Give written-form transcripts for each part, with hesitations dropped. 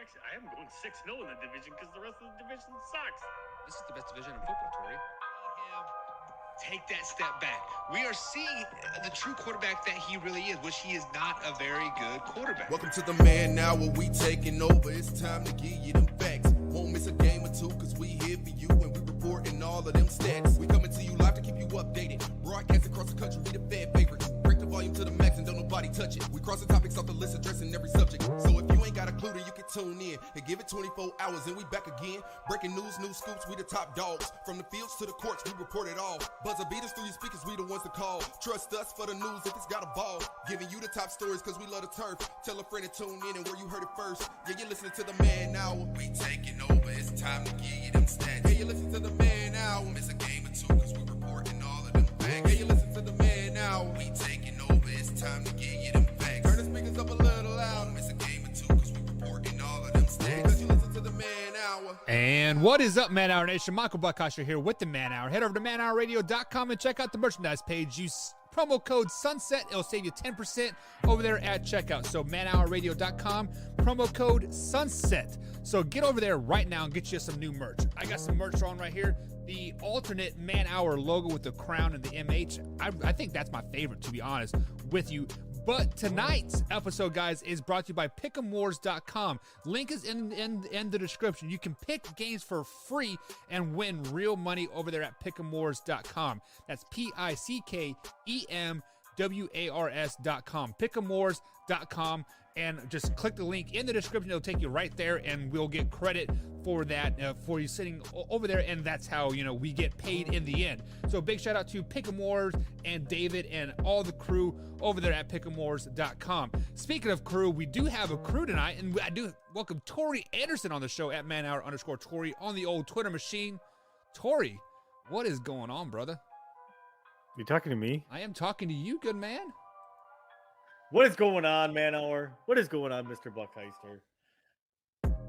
Actually, I am going 6-0 in the division because the rest of the division sucks. This is the best division in football, Tori. Take that step back. We are seeing the true quarterback that he really is, which he is not a very good quarterback. Welcome to the Man Now, where we taking over. It's time to give you them facts. Won't miss a game or two, cause we here for you and we reporting all of them stats. We coming to you live to keep you updated. Broadcast across the country, we the fan favorites. Break the volume to the max and don't nobody touch it. We crossing topics off the list, addressing every subject. So if you ain't got a clue, then you can tune in and give it 24 hours and we back again. Breaking news, new scoops, we the top dogs. From the fields to the courts, we report it all. Buzzer beaters through your speakers, we the ones to call. Trust us for the news if it's got a ball. Giving you the top stories cause we love the turf. Tell a friend to tune in and where you heard it first. Yeah, you're listening to the Man Now. We taking over, it's time to give you them stats. Yeah, you listen to the Man Now. Miss a game or two cause we reporting all of them facts. Yeah, you listen to the Man Now. We taking over, it's time to give you them facts. Turn the speakers up a little loud. Miss a game or two cause we reporting all of them stats. Because you listen to the Man Hour. And what is up, Man Hour Nation? Michael Buckhouse here with the Man Hour. Head over to manhourradio.com and check out the merchandise page. Use promo code SUNSET. It'll save you 10% over there at checkout. So manhourradio.com, promo code SUNSET. So get over there right now and get you some new merch. I got some merch on right here. The alternate Man Hour logo with the crown and the MH. I think that's my favorite, to be honest with you. But tonight's episode, guys, is brought to you by Pick'emWars.com. Link is in the description. You can pick games for free and win real money over there at Pick'emWars.com. That's Pick'emWars.com. Pick'emWars.com. And just click the link in the description. It'll take you right there, and we'll get credit for that, for you sitting over there, and that's how, we get paid in the end. So big shout out to Pick'em Wars and David and all the crew over there at Pick'emWars.com. Speaking of crew, we do have a crew tonight, and I do welcome Tori Anderson on the show at manhour_Tori on the old Twitter machine. Tori, what is going on, brother? You talking to me? I am talking to you, good man. What is going on, Man Hour? What is going on, Mr. Buckheister?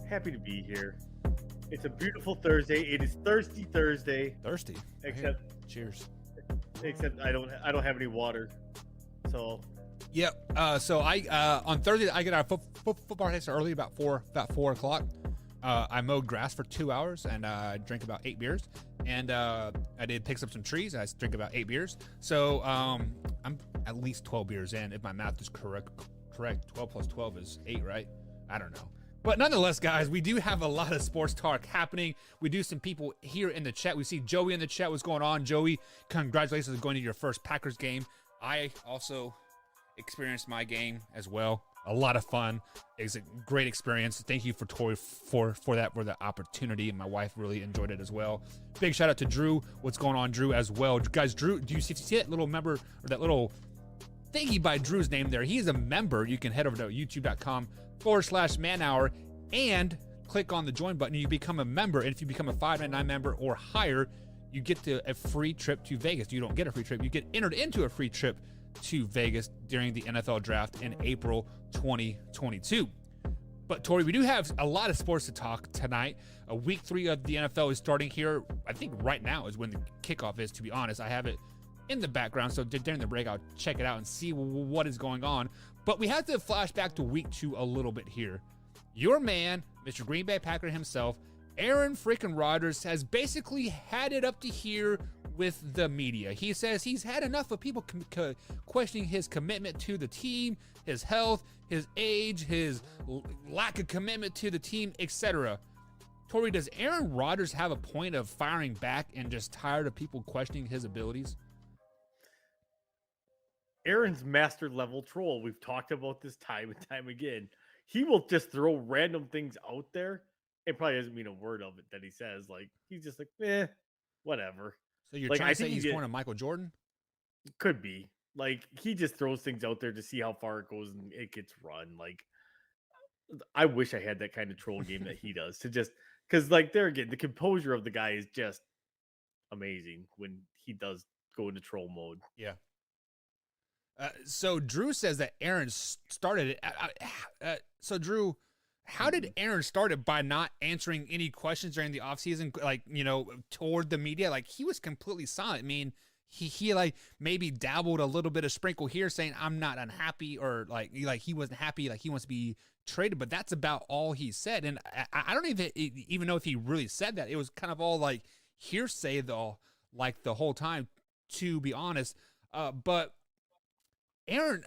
Happy to be here. It's a beautiful Thursday. It is Thirsty Thursday. Thirsty. Except, cheers. Except I don't have any water. So. Yep. So I on Thursday I get out of football practice early, about 4 o'clock. I mowed grass for 2 hours and I drank about 8 beers. And I did pick up some trees. I drink about 8 beers. So I'm at least 12 beers in, if my math is correct. 12 plus 12 is 8, right? I don't know. But nonetheless, guys, we do have a lot of sports talk happening. We do some people here in the chat. We see Joey in the chat. What's going on, Joey? Congratulations on going to your first Packers game. I also experienced my game as well. A lot of fun. It's a great experience. Thank you for Tori for the opportunity, and my wife really enjoyed it as well. Big shout out to Drew. What's going on, Drew, as well? Guys, Drew, do you see that little member or that little thingy by Drew's name there? He is a member. You can head over to youtube.com/manhour and click on the join button. You become a member, and if you become a $5.99 member or higher, you get a free trip to Vegas. You don't get a free trip. You get entered into a free trip to Vegas during the NFL draft in April 2022. But Tori, we do have a lot of sports to talk tonight. Week 3 of the NFL is starting here. I think right now is when the kickoff is, to be honest. I have it in the background, so during the break I'll check it out and see what is going on. But we have to flash back to week 2 a little bit here. Your man, Mr. Green Bay Packer himself, Aaron freaking Rodgers, has basically had it up to here with the media. He says he's had enough of people questioning his commitment to the team, his health, his age, his lack of commitment to the team, etc. Tori, does Aaron Rodgers have a point of firing back and just tired of people questioning his abilities? Aaron's master level troll. We've talked about this time and time again. He will just throw random things out there. It probably doesn't mean a word of it that he says. Like, he's just like, whatever. So you're trying to say he's going to Michael Jordan? Could be. Like, he just throws things out there to see how far it goes and it gets run. Like, I wish I had that kind of troll game that he does to just, because like there again, the composure of the guy is just amazing when he does go into troll mode. Yeah. So Drew says that Aaron started it. So Drew, how did Aaron start it? By not answering any questions during the offseason, like, toward the media? Like, he was completely silent. I mean, he like maybe dabbled a little bit of sprinkle here saying I'm not unhappy or like he wasn't happy, like he wants to be traded, but that's about all he said. And I don't even know if he really said that. It was kind of all like hearsay though, like the whole time, to be honest. But Aaron,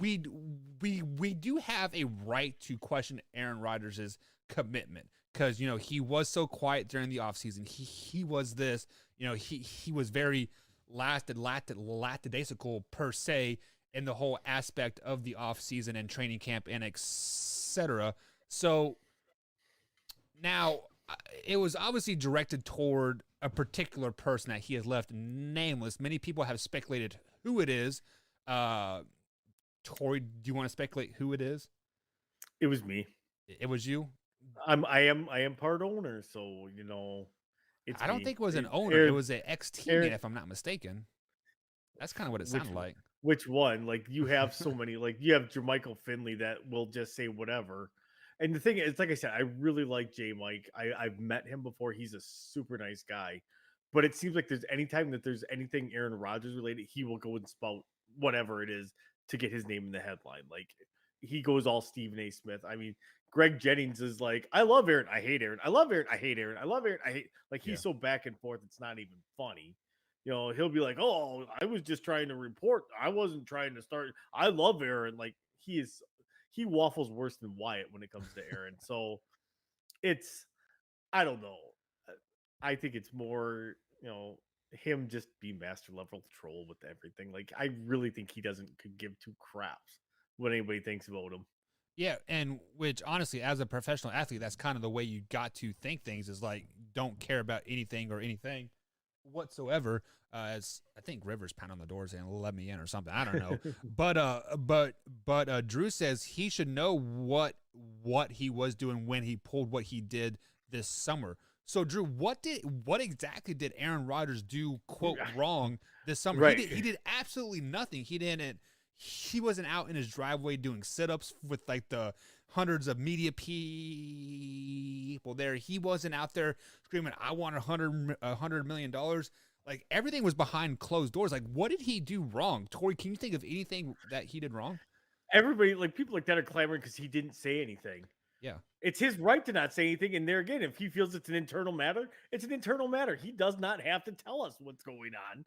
we do have a right to question Aaron Rodgers' commitment because he was so quiet during the offseason. He was this, he was very lackadaisical per se in the whole aspect of the offseason and training camp and etc. So now it was obviously directed toward a particular person that he has left nameless. Many people have speculated who it is. Tori, do you want to speculate who it is? It was me. It was you? I am part owner, so it's I don't me. think it was an owner. Aaron- it was an ex-teammate, if I'm not mistaken. That's kind of what it sounded like. Which one? Like you have so many. Like you have Jermichael Finley that will just say whatever. And the thing is, like I said, I really like J Mike. I've met him before. He's a super nice guy. But it seems like there's anytime that there's anything Aaron Rodgers related, he will go and spout whatever it is to get his name in the headline. Like he goes all Stephen A. Smith. I mean, Greg Jennings is like, I love Aaron, I hate Aaron. I love Aaron, I hate Aaron. I love Aaron, I hate. Like he's so back and forth. It's not even funny. He'll be like, "Oh, I was just trying to report. I wasn't trying to start. I love Aaron." Like he waffles worse than Wyatt when it comes to Aaron. So I don't know. I think it's more, him just be master level troll with everything. Like I really think he could give two craps what anybody thinks about him. Yeah, and which honestly, as a professional athlete, that's kind of the way you got to think things is like don't care about anything or anything whatsoever. As I think Rivers pound on the doors and let me in or something. I don't know. but Drew says he should know what he was doing when he pulled what he did this summer. So Drew, what exactly did Aaron Rodgers do quote wrong this summer? Right. He did absolutely nothing. He wasn't out in his driveway doing sit-ups with like the hundreds of media people there. He wasn't out there screaming, "I want $100 million." Like everything was behind closed doors. Like what did he do wrong? Tori, can you think of anything that he did wrong? Everybody, like people like that are clamoring because he didn't say anything. Yeah. It's his right to not say anything. And there again, if he feels it's an internal matter, it's an internal matter. He does not have to tell us what's going on.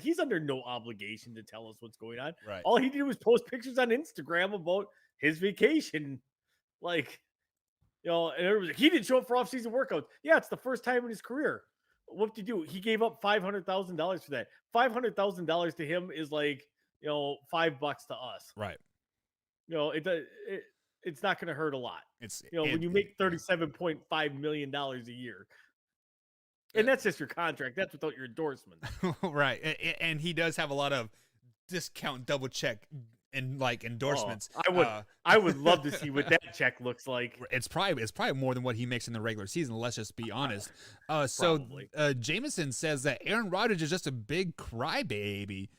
He's under no obligation to tell us what's going on. Right. All he did was post pictures on Instagram about his vacation. Like, and everybody, he didn't show up for off-season workouts. Yeah, it's the first time in his career. What did you do? He gave up $500,000 for that. $500,000 to him is like, $5 to us. Right. It's not going to hurt a lot. It's when you make $37.5 million a year. And that's just your contract. That's without your endorsement. Right. And he does have a lot of discount double check and like endorsements. I would love to see what that check looks like. It's probably more than what he makes in the regular season. Let's just be honest. Jameson says that Aaron Rodgers is just a big crybaby.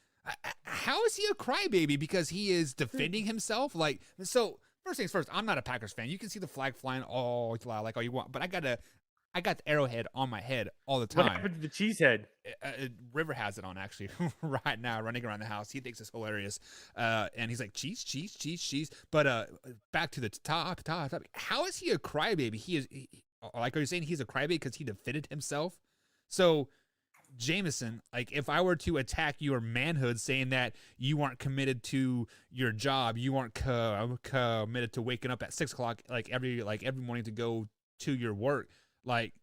How is he a crybaby? Because he is defending himself. Like, so first things first, I'm not a Packers fan. You can see the flag flying all you want, but I got the arrowhead on my head all the time. What happened to the cheese head? River has it on actually right now, running around the house. He thinks it's hilarious, and he's like cheese. But back to the top. How is he a crybaby? Like, are you saying he's a crybaby because he defended himself? So, Jameson, like, if I were to attack your manhood, saying that you aren't committed to your job, you aren't committed to waking up at 6:00 every morning to go to your work. Like,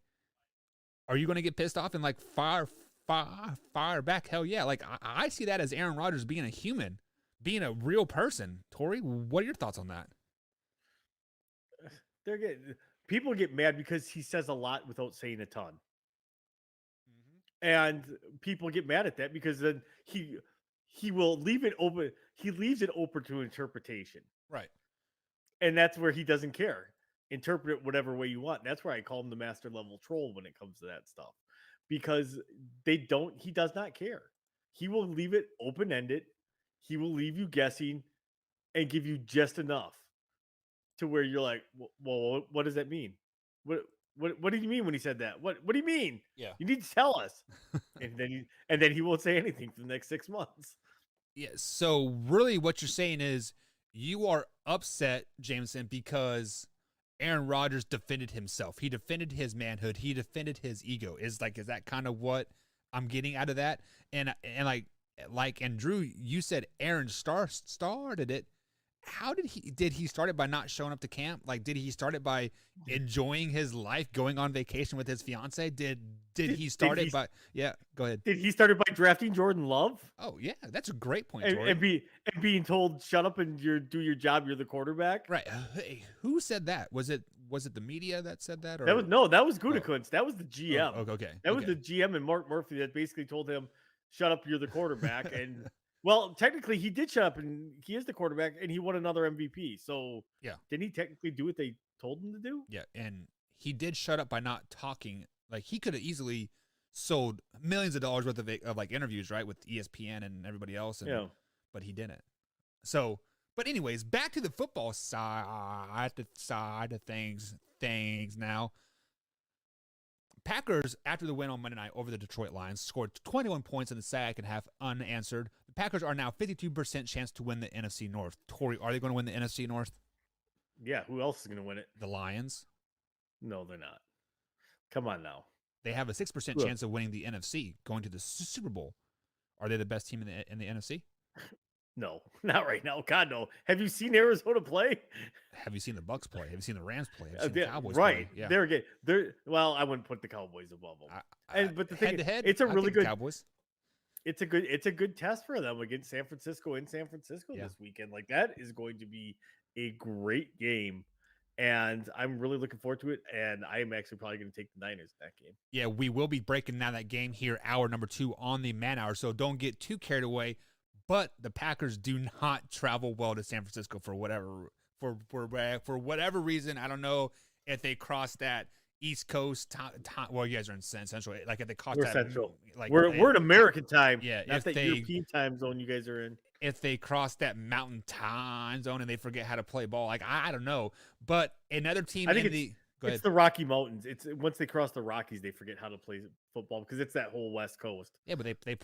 are you going to get pissed off and like fire back? Hell yeah. Like, I see that as Aaron Rodgers being a human, being a real person. Tori, what are your thoughts on that? People get mad because he says a lot without saying a ton. Mm-hmm. And people get mad at that because then he will leave it open. He leaves it open to interpretation. Right. And that's where he doesn't care. Interpret it whatever way you want. That's where I call him the master level troll when it comes to that stuff, because he does not care. He will leave it open-ended. He will leave you guessing and give you just enough to where you're like, well, what does that mean? What do you mean when he said that? What do you mean? Yeah. You need to tell us. And then he won't say anything for the next 6 months. Yeah. So really, what you're saying is you are upset, Jameson, because Aaron Rodgers defended himself. He defended his manhood. He defended his ego. Is that kind of what I'm getting out of that? And and Drew, you said Aaron started it. How did he start it by not showing up to camp? Like, did he start it by enjoying his life, going on vacation with his fiance? Did he start it by? Yeah, go ahead. Did he start it by drafting Jordan Love? Oh yeah, that's a great point, And, Tori. and being told, shut up and do your job. You're the quarterback. Right. Hey, who said that? Was it the media that said that? Or That was Gutekunst. That was the GM. Oh, okay. That was the GM and Mark Murphy that basically told him, shut up, you're the quarterback. And well, technically he did shut up and he is the quarterback and he won another MVP. So yeah, didn't he technically do what they told him to do? Yeah, and he did shut up by not talking. Like, he could have easily sold millions of dollars worth of like interviews, right, with ESPN and everybody else, but he didn't. So, but anyways, back to the football side of things now. Packers, after the win on Monday night over the Detroit Lions, scored 21 points in the second half unanswered. The Packers are now 52% chance to win the NFC North. Tori, are they going to win the NFC North? Yeah, who else is going to win it? The Lions? No, they're not. Come on now. They have a 6% chance of winning the NFC, going to the Super Bowl. Are they the best team in the NFC? No, not right now. God, no. Have you seen Arizona play? Have you seen the Bucks play? Have you seen the Rams play? Have you seen the Cowboys right. play? Yeah. They're good. Well, I wouldn't put the Cowboys above them. But the thing is, it's a really good Cowboys. It's a good test for them against San Francisco this weekend. Like, that is going to be a great game. And I'm really looking forward to it. And I am actually probably going to take the Niners in that game. Yeah, we will be breaking down that game here, hour number 2 on the Man Hour. So don't get too carried away. But the Packers do not travel well to San Francisco for whatever reason. I don't know if they cross that East Coast well, you guys are in Central. Like, if they cross we're that Central, like we're in American time. Yeah, not that European time zone you guys are in. If they cross that Mountain Time zone and they forget how to play ball, like, I don't know. But another team it's the Rocky Mountains. It's once they cross the Rockies, they forget how to play football because it's that whole West Coast. Yeah, but they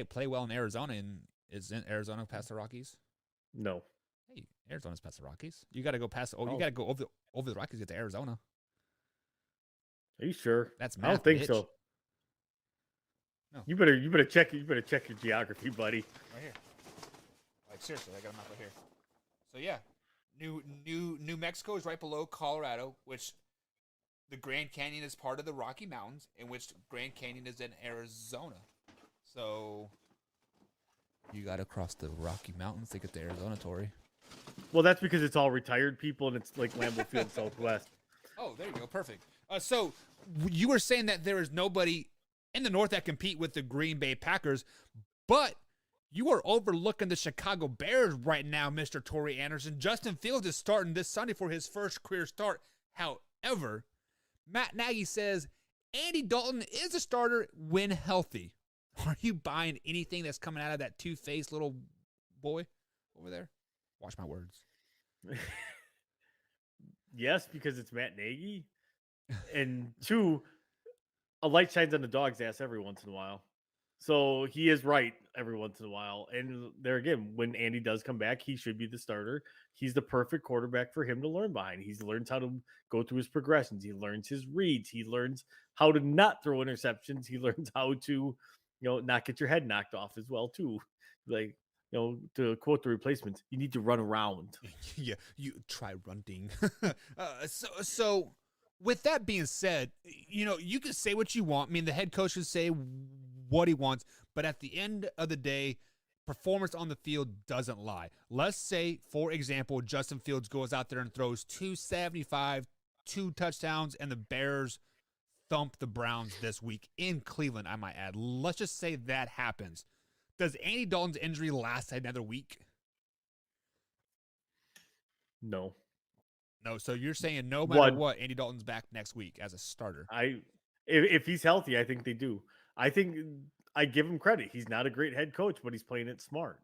play well in Arizona. And isn't Arizona past the Rockies? No. Hey, Arizona's past the Rockies. You got to go past. You got to go over the Rockies to get to Arizona. Are you sure? That's I don't think so. No. You better check your geography, buddy. Right here. Like, seriously, I got a map right here. So yeah, New Mexico is right below Colorado, which the Grand Canyon is part of the Rocky Mountains, in which Grand Canyon is in Arizona. So you got to cross the Rocky Mountains to get to Arizona, Tori. Well, that's because it's all retired people and it's like Lambeau Field Southwest. Oh, there you go. Perfect. So you were saying that there is nobody in the North that compete with the Green Bay Packers, but you are overlooking the Chicago Bears right now, Mr. Tori Anderson. Justin Fields is starting this Sunday for his first career start. However, Matt Nagy says Andy Dalton is a starter when healthy. Are you buying anything that's coming out of that two-faced little boy over there? Watch my words. Yes, because it's Matt Nagy. And 2, a light shines on the dog's ass every once in a while. So he is right every once in a while. And there again, when Andy does come back, he should be the starter. He's the perfect quarterback for him to learn behind. He learns how to go through his progressions. He learns his reads. He learns how to not throw interceptions. He learns how to, not get your head knocked off as well, too. Like, to quote the Replacements, you need to run around. Yeah, you try running. So with that being said, you can say what you want. I mean, the head coach can say what he wants, but at the end of the day, performance on the field doesn't lie. Let's say, for example, Justin Fields goes out there and throws 275, 2 touchdowns, and the Bears thump the Browns this week in Cleveland, I might add. Let's just say that happens. Does Andy Dalton's injury last another week? No. No, so you're saying no matter what, Andy Dalton's back next week as a starter. If he's healthy, I think they do. I think I give him credit. He's not a great head coach, but he's playing it smart.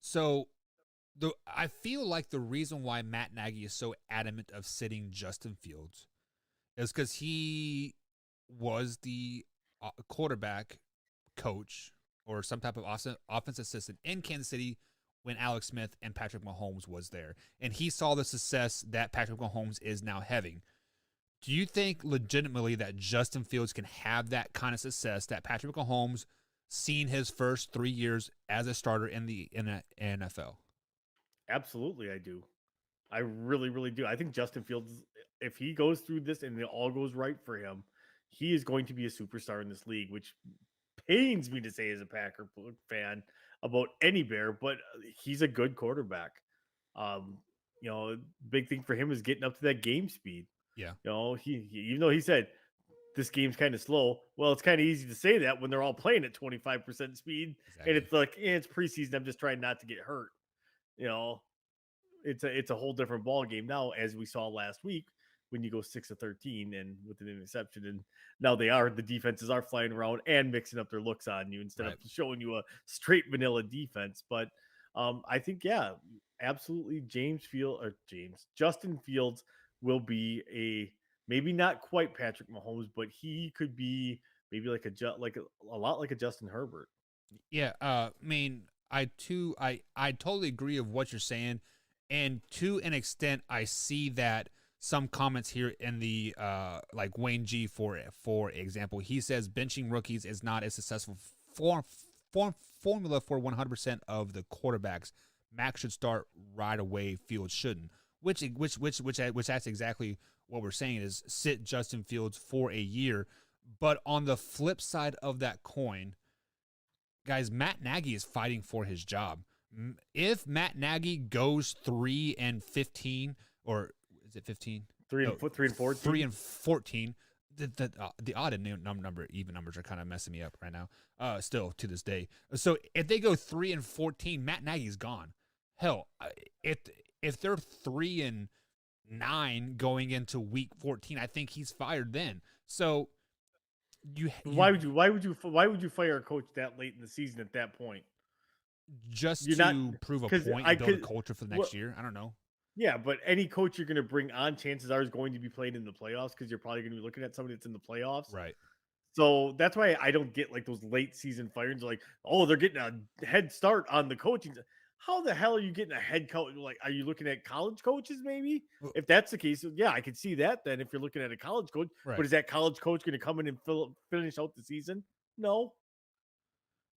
So I feel like the reason why Matt Nagy is so adamant of sitting Justin Fields is because he was the quarterback coach or some type of offense assistant in Kansas City when Alex Smith and Patrick Mahomes was there. And he saw the success that Patrick Mahomes is now having. Do you think legitimately that Justin Fields can have that kind of success that Patrick Mahomes seen his first 3 years as a starter in the NFL? Absolutely, I do. I really, really do. I think Justin Fields, if he goes through this and it all goes right for him, he is going to be a superstar in this league, which pains me to say as a Packer fan about any Bear, but he's a good quarterback. Um, big thing for him is getting up to that game speed. Yeah. He even though he said this game's kind of slow, well, it's kind of easy to say that when they're all playing at 25% speed, and it's like, it's preseason. I'm just trying not to get hurt. It's a whole different ball game now, as we saw last week when you go 6 of 13 and with an interception, and now the defenses are flying around and mixing up their looks on you instead of showing you a straight vanilla defense. But I think, absolutely, Justin Fields will be maybe not quite Patrick Mahomes, but he could be maybe like a lot like a Justin Herbert. Yeah, I mean, I totally agree of what you're saying, and to an extent, I see that some comments here in the like Wayne G for example, he says benching rookies is not a successful formula for 100% of the quarterbacks. Max should start right away. Fields shouldn't. Which that's exactly what we're saying is sit Justin Fields for a year. But on the flip side of that coin, guys, Matt Nagy is fighting for his job. If Matt Nagy goes 3-15, or is it 15? 3-14. 3-14. The odd and even numbers are kind of messing me up right now. Still to this day. So if they go 3-14, Matt Nagy's gone. Hell, if they're 3-9 going into week 14, I think he's fired then. So why would you fire a coach that late in the season at that point? Just to prove a point and build a culture for the next year? I don't know. Yeah, but any coach you're going to bring on, chances are, is going to be playing in the playoffs because you're probably going to be looking at somebody that's in the playoffs. Right. So that's why I don't get like those late season firings. Like, oh, they're getting a head start on the coaching. How the hell are you getting a head coach? Like, are you looking at college coaches maybe? If that's the case, yeah, I could see that then if you're looking at a college coach. Right. But is that college coach going to come in and finish out the season? No.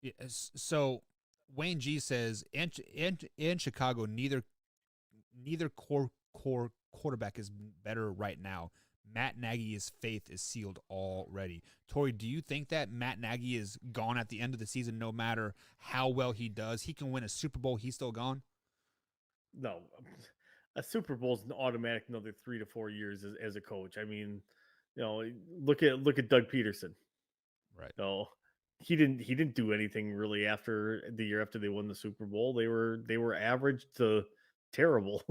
Yeah, so Wayne G says in Chicago, neither core quarterback is better right now. Matt Nagy's faith is sealed already. Tori, do you think that Matt Nagy is gone at the end of the season no matter how well he does? He can win a Super Bowl, he's still gone? No. A Super Bowl is an automatic another 3 to 4 years as a coach. I mean, look at Doug Peterson. Right. No. He didn't do anything really after the year after they won the Super Bowl. They were average to terrible.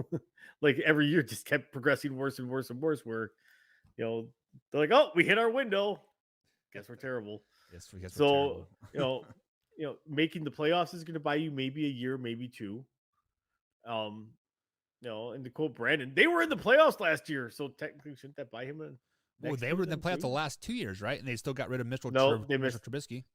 Like every year just kept progressing worse and worse and worse, where they're like, oh, we hit our window. Guess we're terrible. Yes, we guess so we're terrible. Making the playoffs is going to buy you maybe a year, maybe two. And to quote Brandon, they were in the playoffs last year, so technically shouldn't that buy him a? Well, they were in the playoffs the last 2 years, right? And they still got rid of Mitchell Trubisky.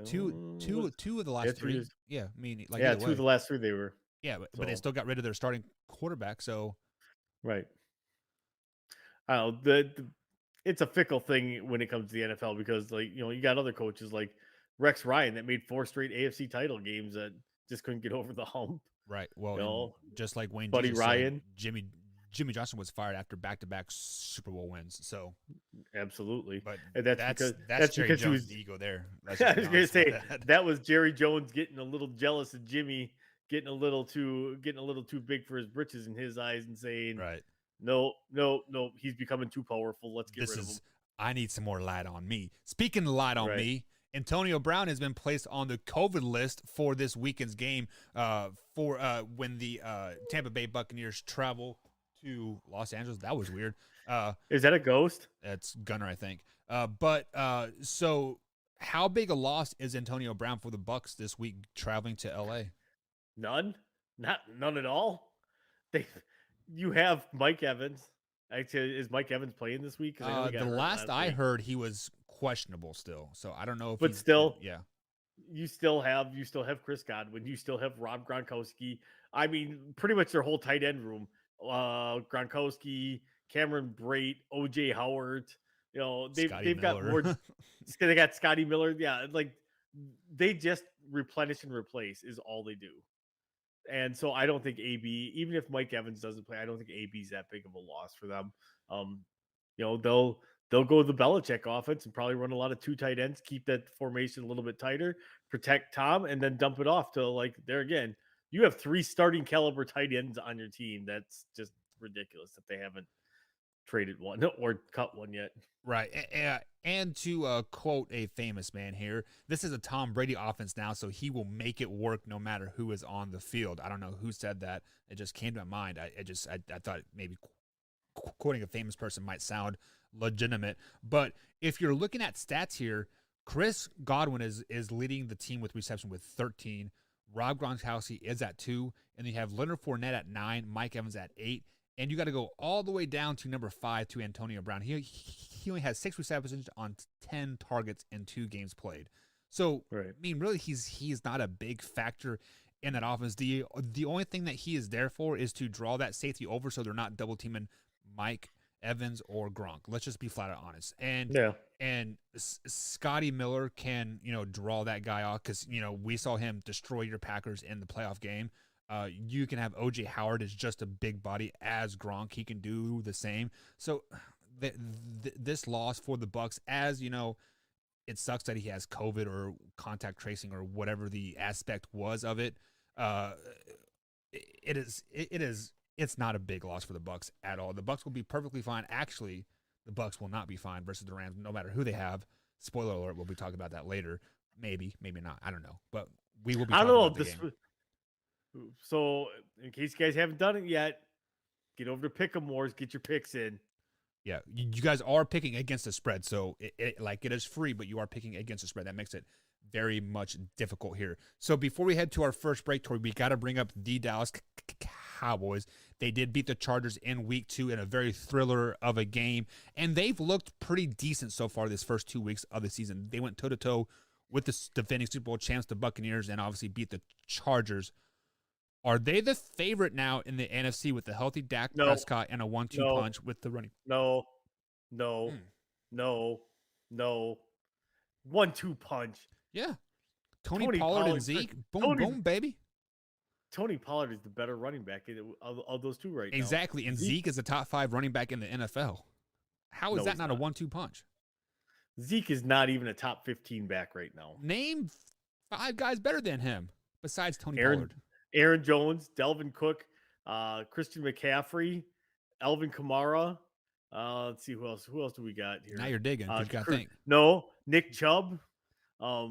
Two of the last 3 years. Yeah, I mean, like, two of the last 3 they were. Yeah, but they still got rid of their starting quarterback. So, right. I don't know. It's a fickle thing when it comes to the NFL because, like, you got other coaches like Rex Ryan that made 4 straight AFC title games that just couldn't get over the hump. Right. Well, just like Wayne, Buddy Ryan, Jimmy Johnson was fired after back-to-back Super Bowl wins. So, absolutely. But that's Jerry because Jones' ego there. I was going to say that was Jerry Jones getting a little jealous of Jimmy, getting a little too big for his britches in his eyes, and saying, right. No, he's becoming too powerful. Let's get rid of him. I need some more light on me. Speaking of light on me, Antonio Brown has been placed on the COVID list for this weekend's game for when the Tampa Bay Buccaneers travel to Los Angeles. That was weird. Is that a ghost? That's Gunner, I think. But so How big a loss is Antonio Brown for the Bucks this week traveling to LA? None, none at all. You have Mike Evans. Actually, is Mike Evans playing this week? 'Cause I know he got The hurt last I week. heard, he was questionable still. So I don't know if But he's still, yeah. you still have Chris Godwin. You still have Rob Gronkowski. I mean, pretty much their whole tight end room. Gronkowski, Cameron Brate, OJ Howard. You know, they've got more. They got Scotty Miller. Yeah, like they just replenish and replace is all they do. And so I don't think AB, even if Mike Evans doesn't play, I don't think AB's that big of a loss for them. You know, they'll go the Belichick offense and probably run a lot of 2 tight ends, keep that formation a little bit tighter, protect Tom, and then dump it off to like there again. You have 3 starting caliber tight ends on your team. That's just ridiculous that they haven't traded one or cut one yet. Right. And to quote a famous man here, this is a Tom Brady offense now, so he will make it work no matter who is on the field. I don't know who said that. It just came to my mind. I thought maybe quoting a famous person might sound legitimate. But if you're looking at stats here, Chris Godwin is leading the team with reception with 13. Rob Gronkowski is at 2. And you have Leonard Fournette at 9, Mike Evans at 8. And you got to go all the way down to number 5 to Antonio Brown. He only has 6 receptions on 10 targets in 2 games played. So, Right. I mean, really, he's not a big factor in that offense. The only thing that he is there for is to draw that safety over so they're not double teaming Mike Evans or Gronk. Let's just be flat out honest. And Scotty Miller can, draw that guy off because, we saw him destroy your Packers in the playoff game. You can have OJ Howard as just a big body as Gronk. He can do the same. So this loss for the Bucks, as it sucks that he has COVID or contact tracing or whatever the aspect was of it. It's not a big loss for the Bucks at all. The Bucks will be perfectly fine. Actually, the Bucks will not be fine versus the Rams, no matter who they have. Spoiler alert, we'll be talking about that later. Maybe not. I don't know. But we will be talking about the game. So, in case you guys haven't done it yet, get over to Pick'em Wars, get your picks in. Yeah, you guys are picking against the spread, so it is free, but you are picking against the spread. That makes it very much difficult here. So before we head to our first break, Tori, we got to bring up the Dallas Cowboys. They did beat the Chargers in week 2 in a very thriller of a game, and they've looked pretty decent so far this first 2 weeks of the season. They went toe-to-toe with the defending Super Bowl champs, the Buccaneers, and obviously beat the Chargers. Are they the favorite now in the NFC with the healthy Dak Prescott and a 1-2 punch with the running? No. 1-2 punch. Yeah. Tony Pollard and Zeke. Boom, baby. Tony Pollard is the better running back of those two right now. Exactly. And Zeke is the top 5 running back in the NFL. How is that not a 1-2 punch? Zeke is not even a top 15 back right now. Name 5 guys better than him besides Tony Pollard. Aaron Jones, Delvin Cook, Christian McCaffrey, Alvin Kamara. Let's see who else. Who else do we got here? Now you're digging. You got to think. No, Nick Chubb. I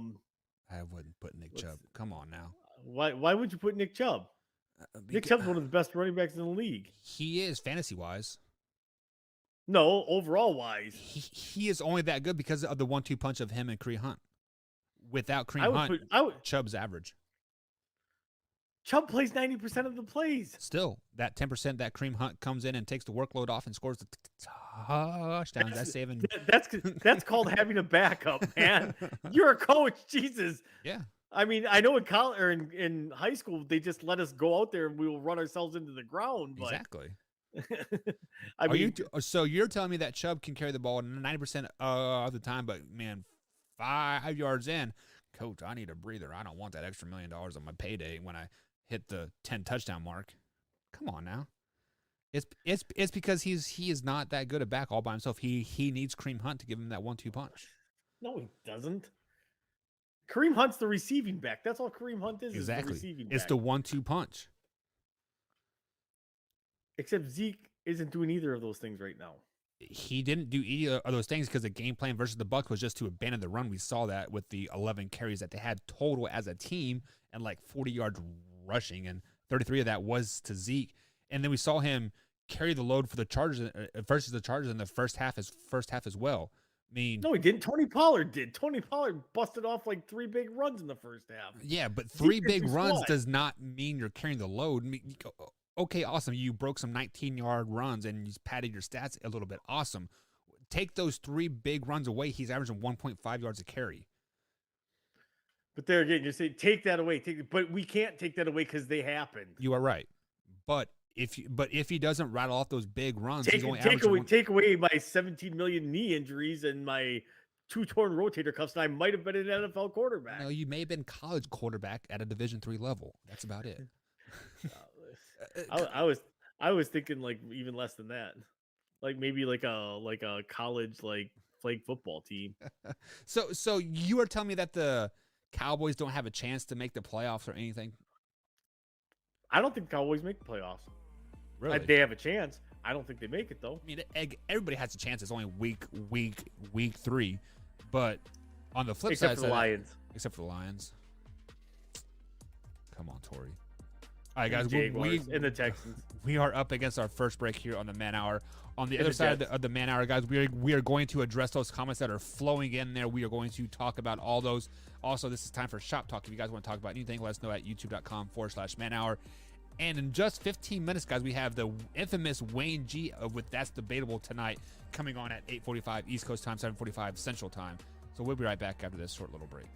wouldn't put Nick Chubb. Come on now. Why would you put Nick Chubb? Nick Chubb's one of the best running backs in the league. He is fantasy wise. No, overall wise. He is only that good because of the 1-2 punch of him and Kareem Hunt. Without Kareem Hunt, Chubb's average. Chubb plays 90% of the plays. Still, that 10% that Kareem Hunt comes in and takes the workload off and scores the touchdowns. That's saving. That's called having a backup, man. You're a coach, Jesus. Yeah. I mean, I know in college or in high school they just let us go out there and we will run ourselves into the ground. But... Exactly. So you're telling me that Chubb can carry the ball 90% of the time, but man, 5 yards in, coach, I need a breather. I don't want that extra $1 million on my payday when I hit the 10 touchdown mark. Come on now. It's because he is not that good at back all by himself. He needs Kareem Hunt to give him that 1-2 punch. No, he doesn't. Kareem Hunt's the receiving back. That's all Kareem Hunt is. Exactly. Is the receiving it's back. The 1-2 punch. Except Zeke isn't doing either of those things right now. He didn't do either of those things because the game plan versus the Bucs was just to abandon the run. We saw that with the 11 carries that they had total as a team and like 40 yards rushing, and 33 of that was to Zeke. And then we saw him carry the load for the Chargers versus the Chargers in the first half as well. I mean, No, he didn't. Tony Pollard did. Tony Pollard busted off like 3 big runs in the first half. yeah, but 3 big Defensive runs squad. does not mean you're carrying the load. I mean, okay, awesome. You broke some 19-yard runs and you padded your stats a little bit. Awesome. Take those 3 big runs away. He's averaging 1.5 yards a carry. But there again, you're saying take that away. But we can't take that away because they happened. You are right. But if he doesn't rattle off those big runs, Take, he's only take averaging away take away my 17 million knee injuries and my 2 torn rotator cuffs, and I might have been an NFL quarterback. No, you may have been college quarterback at a Division III level. That's about it. I was thinking like even less than that, like maybe like a college like flag football team. So you are telling me that the Cowboys don't have a chance to make the playoffs or anything? I don't think the Cowboys make the playoffs. Really? They have a chance. I don't think they make it though. I mean, everybody has a chance. It's only week 3, but on the flip Except side, for the Lions. Except for the Lions. Come on, Tori. All right, guys. Jaguars and the Texans. We are up against our first break here on the Man Hour. On the And other the side Jets. of the Man Hour, guys, we are going to address those comments that are flowing in there. We are going to talk about all those. Also, this is time for Shop Talk. If you guys want to talk about anything, let us know at youtube.com/Man Hour. And in just 15 minutes, guys, we have the infamous Wayne G with That's Debatable tonight coming on at 8:45 East Coast time, 7:45 Central time. So we'll be right back after this short little break.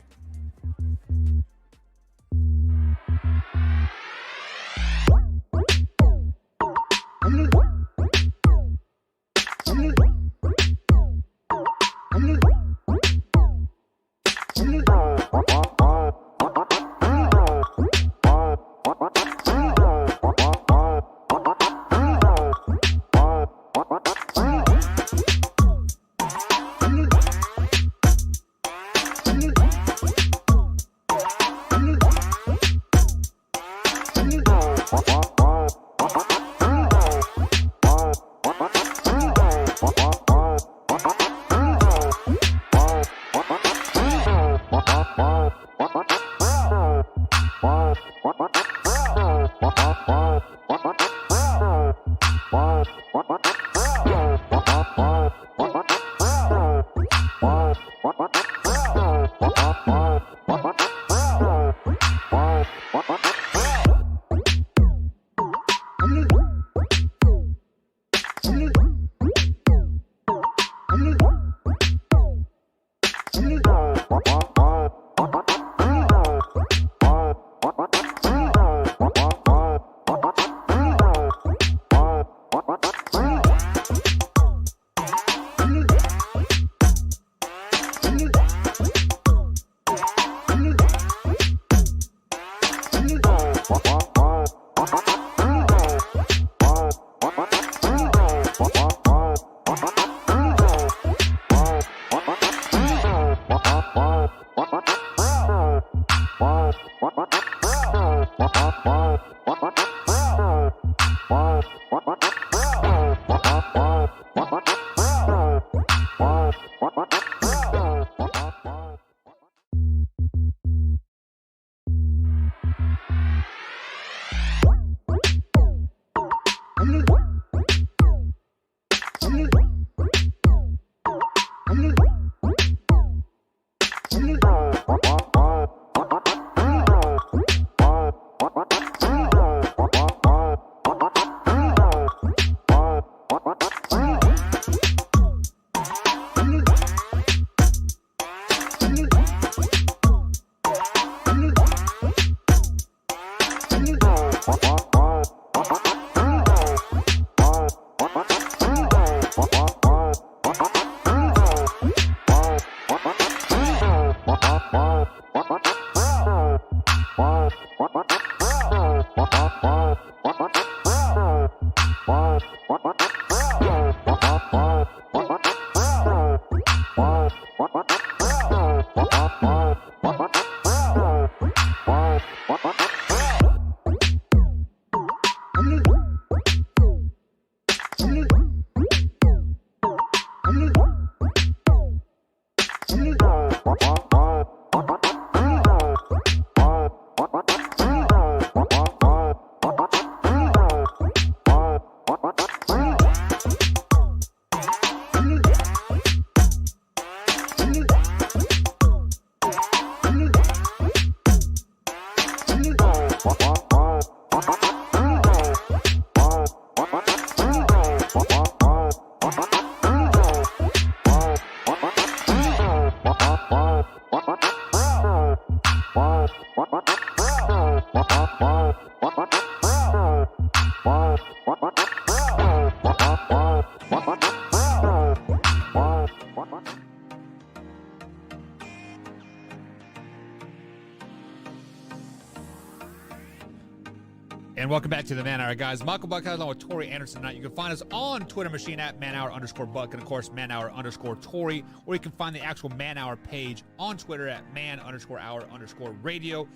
And welcome back to the Man Hour, guys. Michael Buck along with Tori Anderson tonight. You can find us on Twitter machine at manhour_Buck and, of course, manhour_Tori. Or you can find the actual Man Hour page on Twitter at man_hour_radio.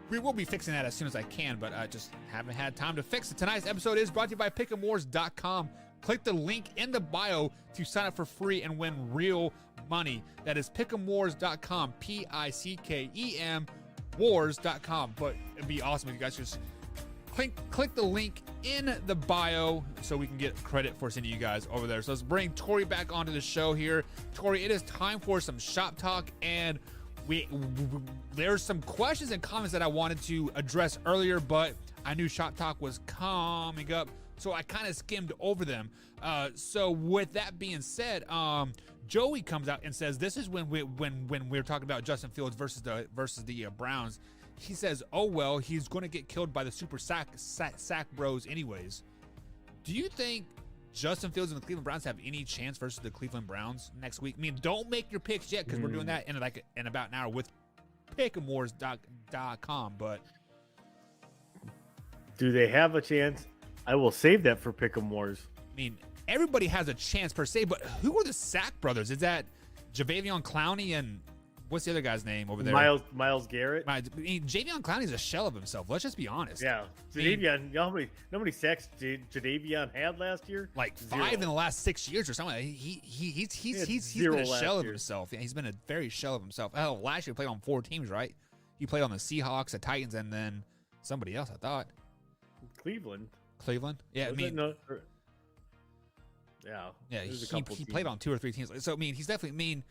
We will be fixing that as soon as I can, but I just haven't had time to fix it. Tonight's episode is brought to you by pick'emwars.com. Click the link in the bio to sign up for free and win real money. That is pick'emwars.com, Pickem wars.com. But it'd be awesome if you guys just click the link in the bio so we can get credit for sending you guys over there. So let's bring Tori back onto the show here. Tori, it is time for some shop talk, and there's some questions and comments that I wanted to address earlier, but I knew shop talk was coming up, so I kind of skimmed over them. So with that being said, Joey comes out and says this is when we're talking about Justin Fields versus the Browns. He says, oh, well, he's going to get killed by the super sack bros anyways. Do you think Justin Fields and the Cleveland Browns have any chance versus the Cleveland Browns next week? I mean, don't make your picks yet because we're doing that in about an hour with pick'emwars.com. But do they have a chance? I will save that for Pick'em Wars. I mean, everybody has a chance per se, but who are the Sack brothers? Is that Jadeveon Clowney and what's the other guy's name over there? Miles Garrett. I mean, Jadeveon Clowney's a shell of himself. Let's just be honest. Yeah, Jadeveon. You know how many sacks Jadeveon had last year? Like 5 Zero. in the last 6 years or something. He's zero been a shell of year. himself. Yeah, he's been a very shell of himself. Oh, last year he played on 4 teams, right? He played on the Seahawks, the Titans, and then somebody else. I thought Cleveland. Yeah, Was I mean, yeah. yeah, There's a he couple played teams. on 2 or 3 teams. So I mean, he's definitely. I mean,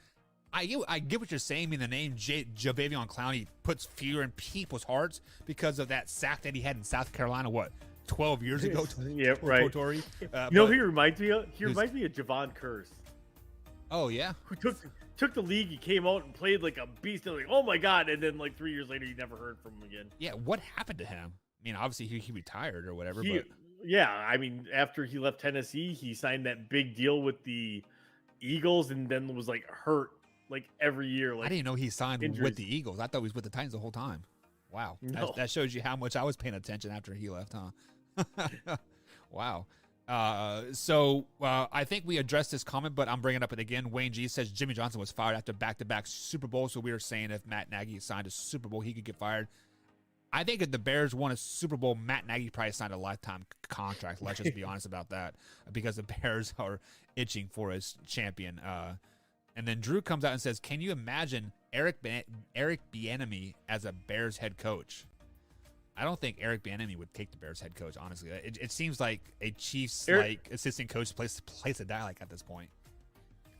I get what you're saying. I mean, the name Jadeveon Clowney puts fear in people's hearts because of that sack that he had in South Carolina. What, 12 years ago? Yeah, right. Tori. Who he reminds me of? He reminds me of Javon Curse, Oh yeah. who took the league. He came out and played like a beast. And like, oh my god! And then like 3 years later, you never heard from him again. Yeah. What happened to him? I mean, obviously he retired or whatever. But Yeah, I mean, after he left Tennessee, he signed that big deal with the Eagles, and then was like hurt like every year. Like I didn't know he signed injuries. with the Eagles. I thought he was with the Titans the whole time. Wow. No. That shows you how much I was paying attention after he left, huh? Wow. So I think we addressed this comment, but I'm bringing up it again. Wayne G says Jimmy Johnson was fired after back-to-back Super Bowls. So we were saying if Matt Nagy signed a Super Bowl, he could get fired. I think if the Bears won a Super Bowl, Matt Nagy probably signed a lifetime contract. Let's just be honest about that, because the Bears are itching for his champion. And then Drew comes out and says, can you imagine Eric Bieniemy as a Bears head coach? I don't think Eric Bieniemy would take the Bears head coach, honestly. It seems like a Chiefs assistant coach place a die at this point.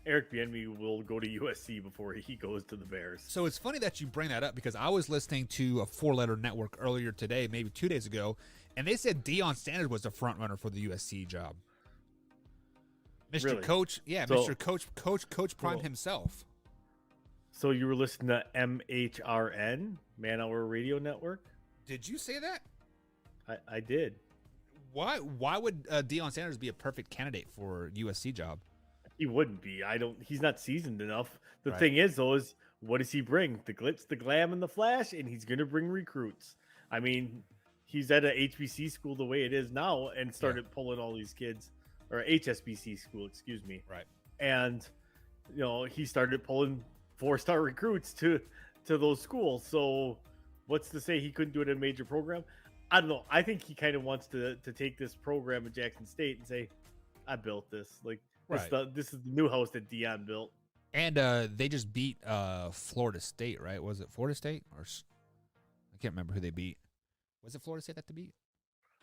Eric Bieniemy will go to USC before he goes to the Bears. So it's funny that you bring that up, because I was listening to a 4-letter network earlier today, maybe 2 days ago, and they said Deion Sanders was the front runner for the USC job. Mr. Really? Coach, yeah, So- Mr. Coach Prime Cool. himself. So you were listening to MHRN, Man Hour Radio Network? Did you say that? I did. Why would Deion Sanders be a perfect candidate for USC job? He wouldn't be. He's not seasoned enough. The Right. thing is, though, is what does he bring? The glitz, the glam, and the flash, and he's going to bring recruits. I mean, he's at a HBC school the way it is now, and started pulling all these kids, or HSBC school, excuse me. Right. And he started pulling 4-star recruits to those schools. So what's to say he couldn't do it in a major program? I don't know. I think he kind of wants to take this program at Jackson State and say, I built this. Like, Right. this is the new house that Deion built. And they just beat Florida State, right? Was it Florida State I can't remember who they beat. Was it Florida State that they beat?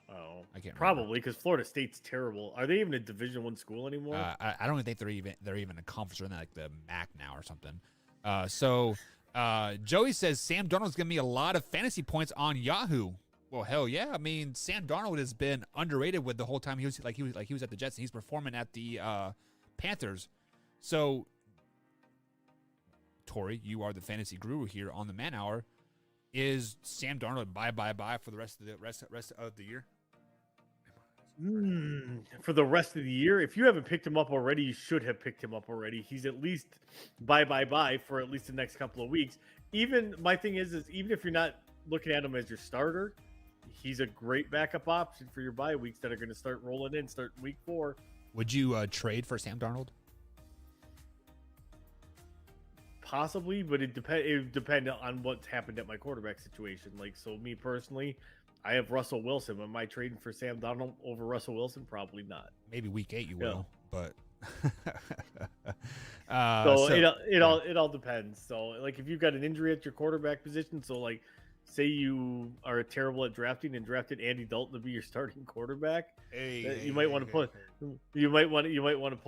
Oh, I can't remember. probably because Florida State's terrible. Are they even a Division I school anymore? I don't even think they're even a conference or in like the MAC now or something. So Joey says Sam Darnold's giving me a lot of fantasy points on Yahoo. Well, hell yeah! I mean, Sam Darnold has been underrated with the whole time he was at the Jets, and he's performing at the Panthers. So, Tori, you are the fantasy guru here on the Man Hour. Is Sam Darnold bye for the rest of the year? For the rest of the year, if you haven't picked him up already, you should have picked him up already. He's at least bye for at least the next couple of weeks. Even my thing is even if you're not looking at him as your starter, he's a great backup option for your bye weeks that are going to start rolling in, start week 4. Would you trade for Sam Darnold? Possibly, but it would depend on what's happened at my quarterback situation. Like, so me personally, I have Russell Wilson. Am I trading for Sam Darnold over Russell Wilson? Probably not. Maybe week 8 you will, but it all depends. So like if you've got an injury at your quarterback position, so like say you are terrible at drafting and drafted Andy Dalton to be your starting quarterback, you might want to pull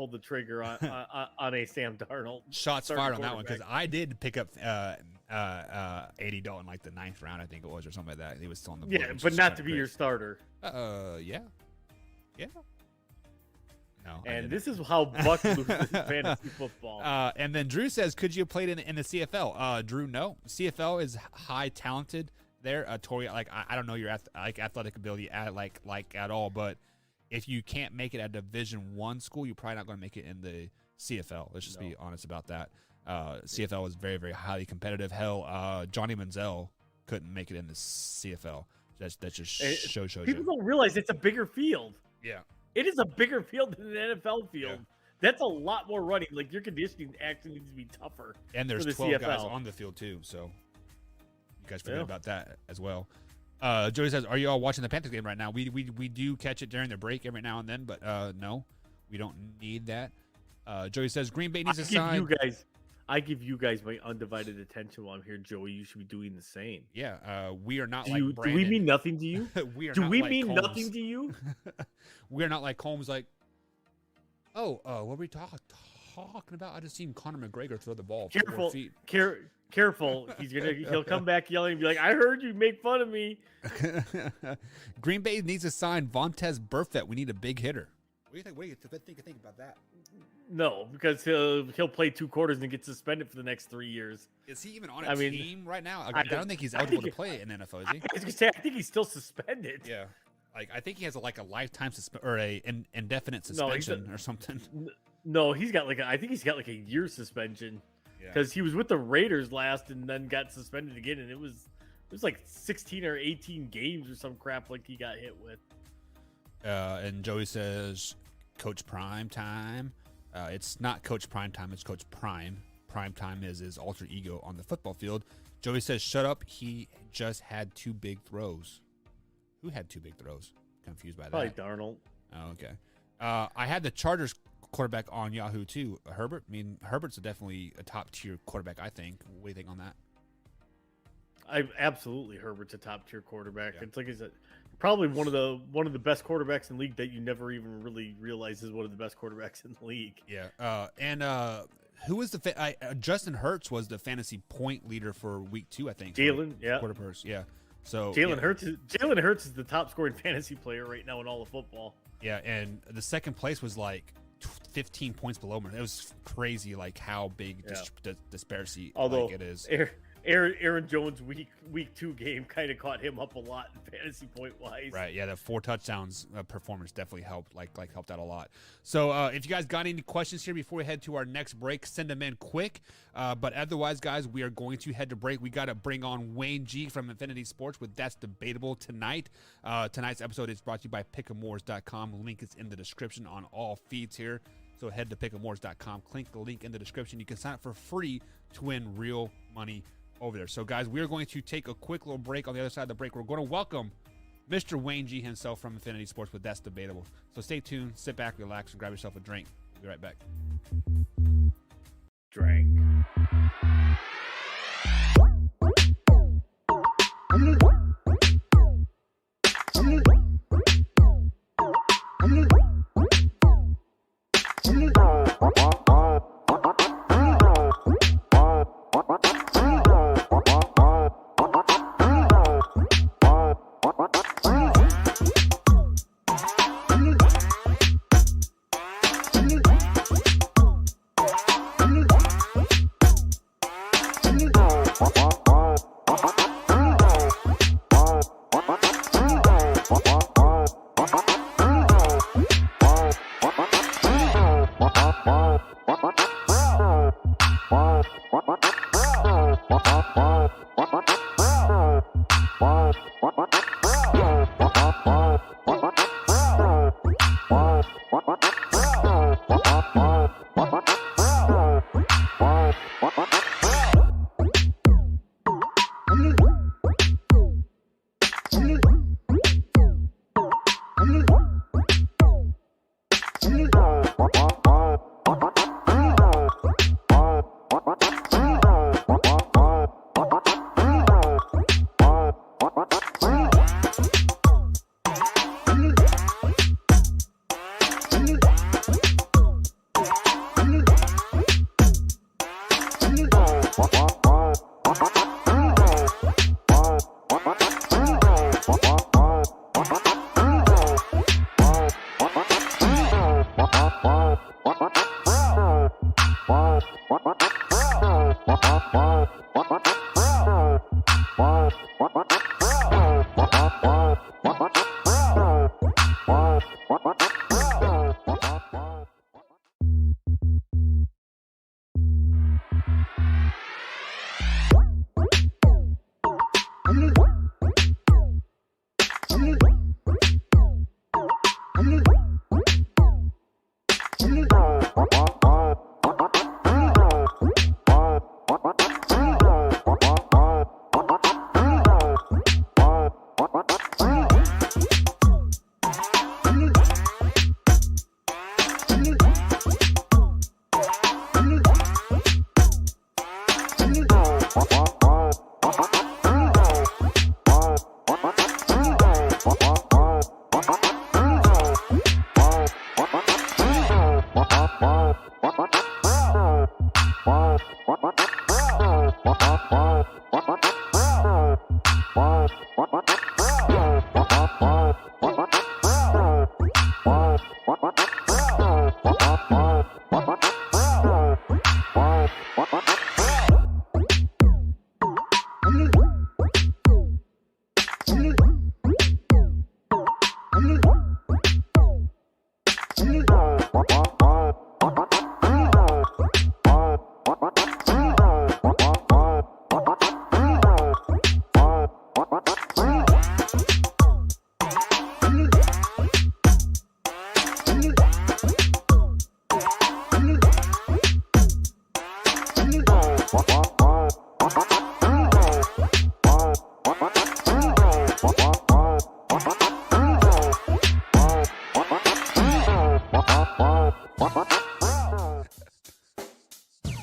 the trigger on a Sam Darnold. Shots fired on that one because I did pick up Andy Dalton like the 9th round, I think it was, or something like that. He was still on the board. Yeah, but not to be your starter. Yeah. No, and this is how Buck loses fantasy football. And then Drew says, could you have played in the CFL? Drew, no. CFL is high talented there. Tori, like I don't know your athletic ability at all, but if you can't make it at Division I school, you're probably not going to make it in the CFL. Let's just be honest about that. CFL is very, very highly competitive. Hell, Johnny Manziel couldn't make it in the CFL. That just shows you. People don't realize it's a bigger field. Yeah. It is a bigger field than an NFL field. Yeah. That's a lot more running. Like, your conditioning actually needs to be tougher. And there's the 12 CFL. guys on the field, too. So you guys forget about that as well. Joey says, are you all watching the Panthers game right now? We do catch it during the break every now and then, but no, we don't need that. Joey says, Green Bay needs to sign. I give you guys my undivided attention while I'm here, Joey. You should be doing the same. Yeah, we are not do like Brandon. Do we mean nothing to you? Do we mean Combs. nothing to you? We're not like Combs, like, what were we talking about? I just seen Conor McGregor throw the ball. Careful. He'll come back yelling and be like, I heard you make fun of me. Green Bay needs to sign Vontaze Burfict. We need a big hitter. What do you think about that? No, because he'll play 2 quarters and get suspended for the next 3 years. Is he even on a team right now? I don't think he's eligible to play in the NFL, is he? I was gonna say, I think he's still suspended. Yeah, like I think he has a lifetime or an indefinite suspension or something. No, I think he's got like a year suspension because he was with the Raiders last and then got suspended again, and it was like 16 or 18 games or some crap like he got hit with. And Joey says, Coach Prime Time. It's not Coach Prime Time, it's Coach Prime. Prime Time is his alter ego on the football field. Joey says, shut up. He just had 2 big throws. Who had 2 big throws? Confused by that. Probably Darnold. Oh, okay. I had the Chargers quarterback on Yahoo too. Herbert. I mean, Herbert's definitely a top tier quarterback, I think. What do you think on that? Absolutely, Herbert's a top tier quarterback. Yeah. It's like I said, probably one of the best quarterbacks in the league that you never even really realize is one of the best quarterbacks in the league. Yeah. And who was Justin Hurts was the fantasy point leader for week 2, I think. Jalen, Quarter purse, yeah. So Jalen Hurts is the top scoring fantasy player right now in all of football. Yeah, and the second place was like 15 points below him. It was crazy, like how big the disparity it is. Aaron Jones' week 2 game kind of caught him up a lot in fantasy point wise. Right, yeah, the 4 touchdowns performance definitely helped, helped out a lot. So if you guys got any questions here before we head to our next break, send them in quick. But otherwise, guys, we are going to head to break. We got to bring on Wayne G from Infinity Sports with That's Debatable tonight. Tonight's episode is brought to you by Pick'Emores.com. Link is in the description on all feeds here. So head to Pick'Emores.com. Click the link in the description. You can sign up for free to win real money over there. So, guys, we are going to take a quick little break. On the other side of the break, we're going to welcome Mr. Wayne G himself from Infinity Sports with That's Debatable. So stay tuned, sit back, relax, and grab yourself a drink. We'll be right back. Drink.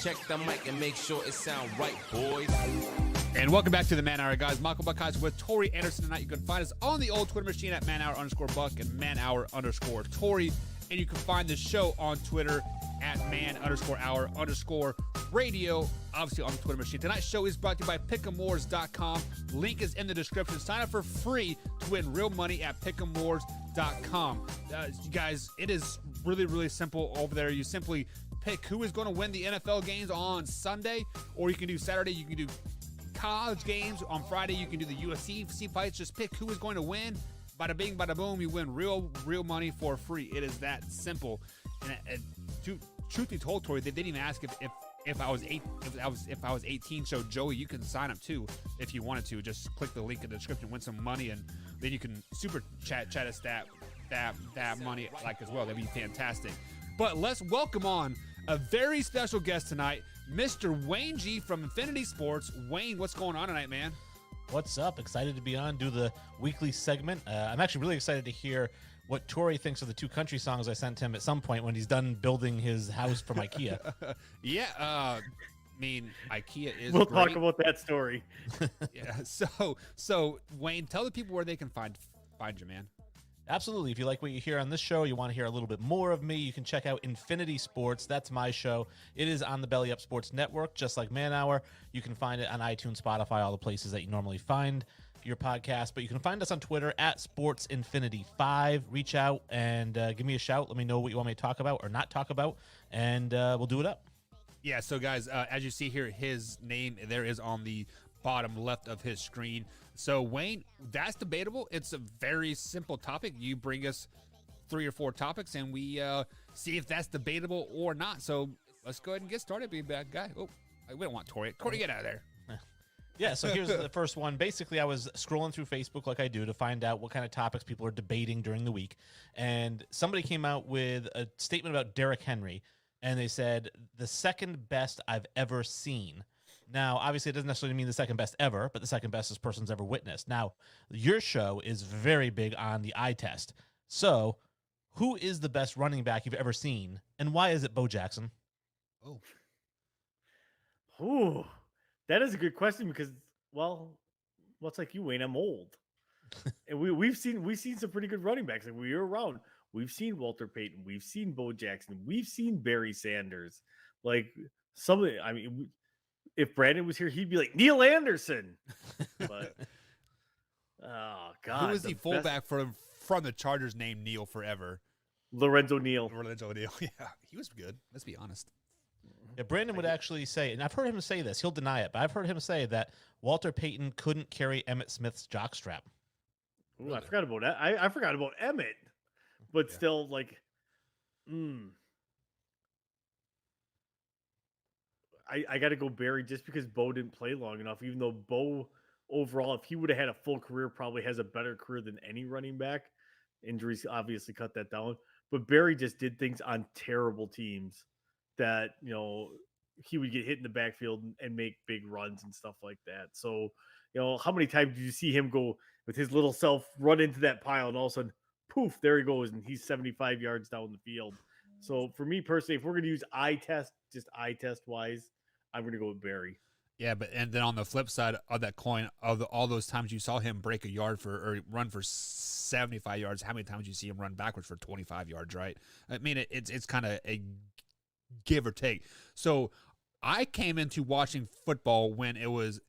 Check the mic and make sure it sound right, boys. And welcome back to the Man Hour, guys. Michael Buckeyes with Tori Anderson tonight. You can find us on the old Twitter machine at manhour_Buck and manhour_Tori. And you can find the show on Twitter at man_hour_radio, obviously on the Twitter machine. Tonight's show is brought to you by pick'emwars.com. Link is in the description. Sign up for free to win real money at pick'emwars.com. You guys, it is really, really simple over there. You simply pick who is going to win the NFL games on Sunday, or you can do Saturday. You can do college games on Friday. You can do the UFC fights. Just pick who is going to win. Bada bing, bada boom. You win real money for free. It is that simple. And truth be told, Tori, they didn't even ask if I was 18. So Joey, you can sign up too if you wanted to. Just click the link in the description, win some money, and then you can super chat us that money like as well. That'd be fantastic. But let's welcome on a very special guest tonight, Mr. Wayne G from Infinity Sports. Wayne, what's going on tonight, man? What's up? Excited to be on, do the weekly segment. I'm actually really excited to hear what Tori thinks of the two country songs I sent him at some point when he's done building his house from IKEA. Yeah, I mean, IKEA is We'll great. talk about that story. Yeah, so Wayne, tell the people where they can find you, man. Absolutely. If you like what you hear on this show, you want to hear a little bit more of me, you can check out Infinity Sports. That's my show. It is on the Belly Up Sports Network, just like Man Hour. You can find it on iTunes, Spotify, all the places that you normally find your podcast. But you can find us on Twitter at SportsInfinity5. Reach out and give me a shout. Let me know what you want me to talk about or not talk about, and we'll do it up. Yeah, so guys, as you see here, his name there is on the bottom left of his screen. So Wayne, that's debatable. It's a very simple topic. You bring us 3 or 4 topics, and we see if that's debatable or not. So let's go ahead and get started, being bad guy. Oh, we don't want Tori. Tori, get out of there. Yeah, so here's the first one. Basically, I was scrolling through Facebook like I do to find out what kind of topics people are debating during the week. And somebody came out with a statement about Derrick Henry, and they said, the second best I've ever seen. Now, obviously, it doesn't necessarily mean the second best ever, but the second best this person's ever witnessed. Now, your show is very big on the eye test. So, who is the best running back you've ever seen, and why is it Bo Jackson? Ooh, that is a good question because, well, much like you, Wayne, I'm old, and we've seen some pretty good running backs. Like we were around. We've seen Walter Payton. We've seen Bo Jackson. We've seen Barry Sanders. Like I mean. If Brandon was here, he'd be like Neil Anderson. But oh god, Who was the fullback from the Chargers named Neil forever? Lorenzo Neal. Yeah, he was good. Let's be honest. Yeah, Brandon would actually say, and I've heard him say this, he'll deny it, but I've heard him say that Walter Payton couldn't carry Emmitt Smith's jockstrap. Ooh, I forgot about that. I forgot about Emmett, but still, like, I got to go Barry just because Bo didn't play long enough. Even though Bo overall, if he would have had a full career, probably has a better career than any running back. Injuries obviously cut that down, but Barry just did things on terrible teams that, he would get hit in the backfield and make big runs and stuff like that. So, how many times did you see him go with his little self, run into that pile, and all of a sudden, poof, there he goes, and he's 75 yards down the field. So for me personally, if we're going to use just eye test wise, I'm going to go with Barry. Yeah, and then on the flip side of that coin, of all those times you saw him break a yard or run for 75 yards, how many times you see him run backwards for 25 yards, right? I mean, it's kind of a give or take. So I came into watching football when it was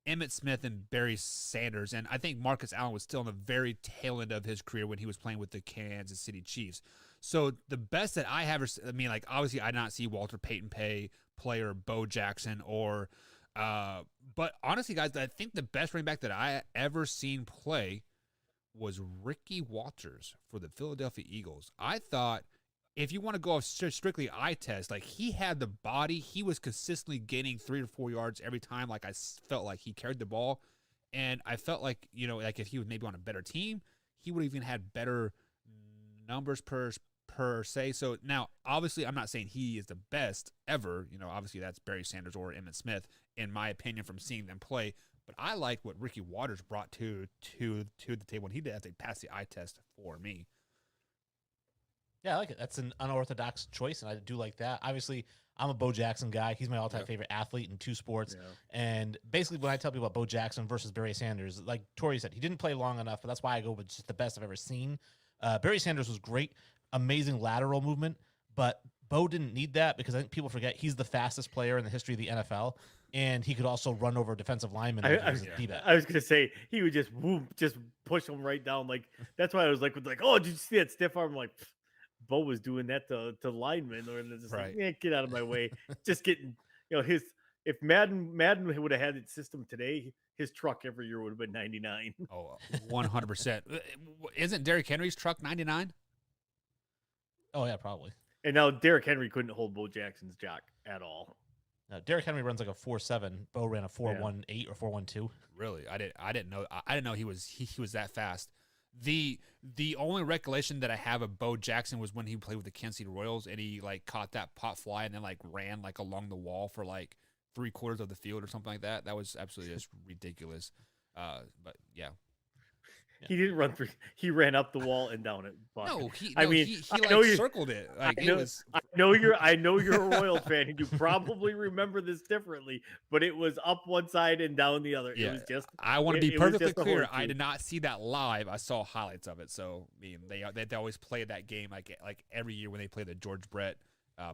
Emmitt Smith and Barry Sanders, and I think Marcus Allen was still in the very tail end of his career when he was playing with the Kansas City Chiefs. So the best that I have, like obviously I did not see Walter Payton play or Bo Jackson or but honestly, guys, I think the best running back that I ever seen play was Ricky Walters for the Philadelphia Eagles. I thought if you want to go off strictly eye test, like he had the body, he was consistently gaining 3 to 4 yards every time. Like I felt like he carried the ball, and I felt like like if he was maybe on a better team, he would have even had better numbers per se. So now, obviously, I'm not saying he is the best ever. Obviously that's Barry Sanders or Emmitt Smith, in my opinion, from seeing them play. But I like what Ricky Waters brought to the table, and he did have to pass the eye test for me. Yeah, I like it. That's an unorthodox choice, and I do like that. Obviously, I'm a Bo Jackson guy. He's my all-time favorite athlete in 2 sports. Yeah. And basically, when I tell people about Bo Jackson versus Barry Sanders, like Tori said, he didn't play long enough, but that's why I go with just the best I've ever seen. Barry Sanders was great, amazing lateral movement, but Bo didn't need that because I think people forget he's the fastest player in the history of the NFL, and he could also run over defensive linemen. I was going to say, he would just push him right down. Like, that's why I was like, oh, did you see that stiff arm? I'm like, Bo was doing that to linemen, or just right. Like, get out of my way. Just getting, if Madden would have had its system today, his truck every year would have been 99. Oh, 100%. Isn't Derrick Henry's truck 99? Oh yeah, probably. And now Derrick Henry couldn't hold Bo Jackson's jock at all. Derrick Henry runs like a 4.7. Bo ran a 4.18 or 4.12. Really, I didn't know. I didn't know he was that fast. The only recollection that I have of Bo Jackson was when he played with the Kansas City Royals and he like caught that pop fly and then like ran like along the wall for like 3/4 of the field or something like that. That was absolutely just ridiculous. But yeah. He didn't run through. He ran up the wall and down it. No, he circled it. Like I know you're a Royals fan, and you probably remember this differently. But it was up one side and down the other. Yeah. It was just. I want to be perfectly clear. I did not see that live. I saw highlights of it. So I mean, they always play that game like every year when they play the George Brett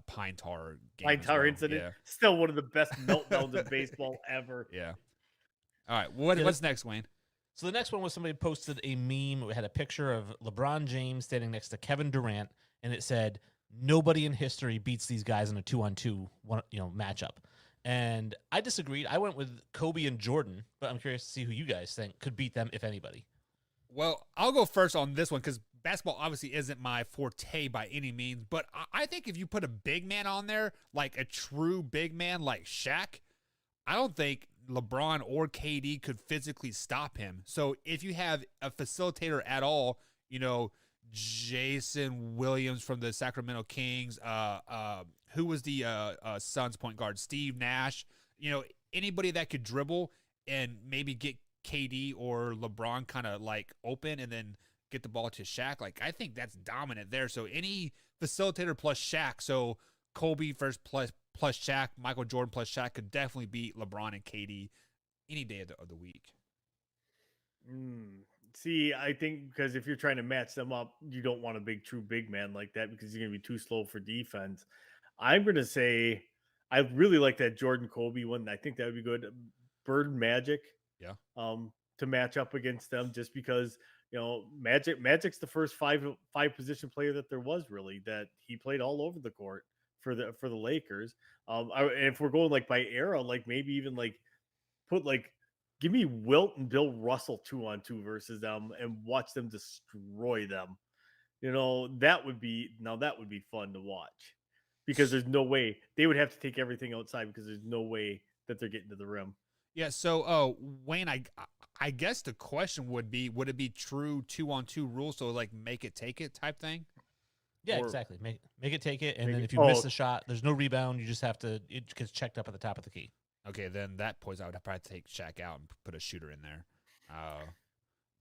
Pine Tar game. Pine Tar incident. Yeah. Still one of the best meltdowns in baseball ever. Yeah. All right. What's next, Wayne? So the next one was somebody posted a meme. It had a picture of LeBron James standing next to Kevin Durant, and it said, "Nobody in history beats these guys in a 2-on-2 matchup." And I disagreed. I went with Kobe and Jordan, but I'm curious to see who you guys think could beat them, if anybody. Well, I'll go first on this one because basketball obviously isn't my forte by any means, but I think if you put a big man on there, like a true big man like Shaq, I don't think LeBron or KD could physically stop him. So if you have a facilitator at all, Jason Williams from the Sacramento Kings, who was the Suns point guard, Steve Nash, anybody that could dribble and maybe get KD or LeBron kind of like open and then get the ball to Shaq. Like, I think that's dominant there. So any facilitator plus Shaq, so Kobe first plus Shaq, Michael Jordan plus Shaq could definitely beat LeBron and KD any day of the week. See, I think because if you're trying to match them up, you don't want a true big man like that because you're going to be too slow for defense. I'm going to say I really like that Jordan Kobe one. I think that would be good. Bird Magic. Yeah. To match up against them just because, Magic's the first five position player that there was really that he played all over the court for the Lakers. And if we're going like by era, like maybe even like put like give me Wilt and Bill Russell 2-on-2 versus them and watch them destroy them. That would be fun to watch because there's no way they would have to take everything outside because there's no way that they're getting to the rim. Yeah. So, Wayne, I guess the question would be, would it be true 2-on-2 rules? So like make it take it type thing. Yeah, Or- exactly. Make it take it, and Make then it- if you miss oh. the shot, there's no rebound. You just have to. It gets checked up at the top of the key. Okay, then that points I would probably take Shaq out and put a shooter in there.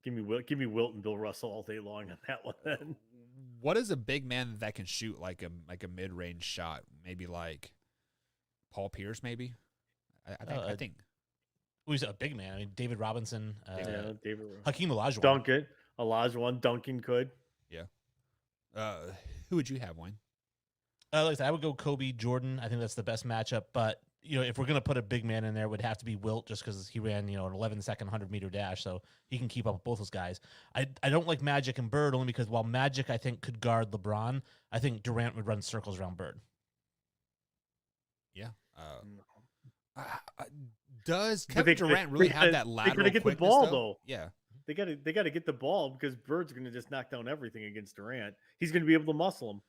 Give me Wilt and Bill Russell all day long on that one. Then What is a big man that can shoot like a mid range shot? Maybe like Paul Pierce, maybe. I think Who's a big man? I mean, David Robinson, yeah, David Hakeem Olajuwon. Duncan, Olajuwon, Duncan could. who would you have, Wayne? Like I said, I would go Kobe Jordan. I think that's the best matchup. But if we're gonna put a big man in there, it would have to be Wilt, just because he ran an 11-second 100-meter dash, so he can keep up with both those guys. I don't like Magic and Bird only because while Magic I think could guard LeBron, I think Durant would run circles around Bird. Yeah. No. Does But Kevin they- Durant they really gotta- have that they lateral gotta get the quickness, ball, though? though. Yeah. They got to get the ball because Bird's going to just knock down everything against Durant. He's going to be able to muscle him.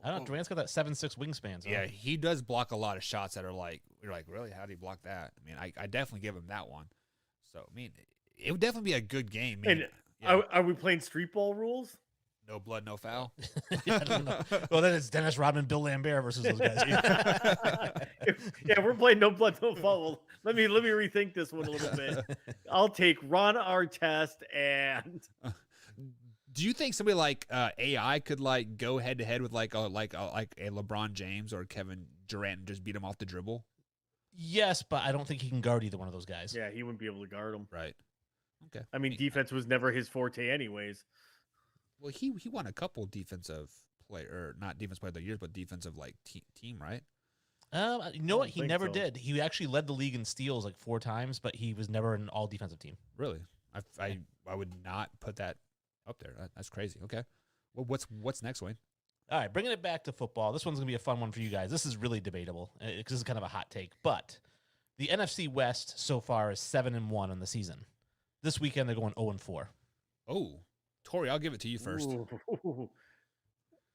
I don't know. Durant's got that 7'6" wingspan. So. Yeah, he does block a lot of shots that are like, you're like, really? How do you block that? I mean, I definitely give him that one. So, I mean, it would definitely be a good game. I mean, And yeah, are we playing street ball rules? no blood, no foul. I don't know. Well, then it's Dennis Rodman, Bill Lambert versus those guys. Yeah, we're playing no blood, no foul. Let me rethink this one a little bit. I'll take Ron Artest and Do you think somebody like AI could like go head to head with like a LeBron James or Kevin Durant and just beat him off the dribble? Yes, but I don't think he can guard either one of those guys. yeah, he wouldn't be able to guard him. Right. Okay. I mean, defense was never his forte, anyways. Well, he won a couple defensive player, or not defense player of the year, but defensive like team, right? You know what? don't He think never so. did. He actually led the league in steals like 4 times, but he was never an all defensive team. Really? I would not put that up there. That's crazy. Okay. Well, what's next, Wayne? All right, bringing it back to football. This one's going to be a fun one for you guys. This is really debatable because this is kind of a hot take. But the NFC West so far is 7-1 on the season. This weekend they're going 0-4. Oh, Tori, I'll give it to you first. Ooh.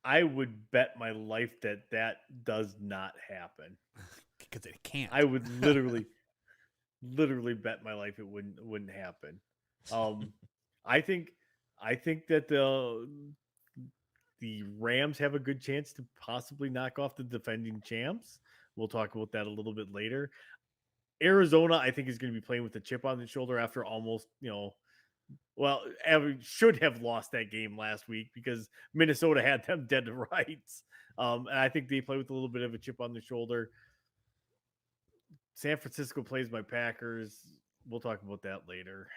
I would bet my life that does not happen. Because it can't. I would literally bet my life it wouldn't happen. I think that the Rams have a good chance to possibly knock off the defending champs. We'll talk about that a little bit later. Arizona, I think, is going to be playing with a chip on the shoulder after almost, should have lost that game last week because Minnesota had them dead to rights. And I think they play with a little bit of a chip on the shoulder. San Francisco plays my Packers. We'll talk about that later.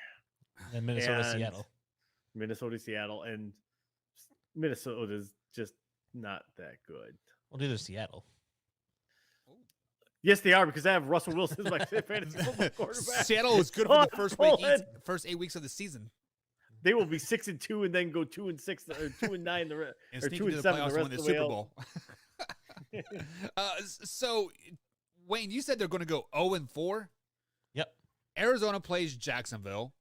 And Minnesota, And Seattle. Minnesota, Seattle, and Minnesota's just not that good. Well, neither is Seattle. Yes, they are because I have Russell Wilson as my fantasy football quarterback. Seattle was good for the Colin. first 8 weeks of the season. They will be 6-2 and then go 2-6 or 2-9 the rest. And Or sneak 2 into and the 7 playoffs the and win rest the of the way Super out. Bowl. So, Wayne, you said they're going to go 0-4. Yep. Arizona plays Jacksonville.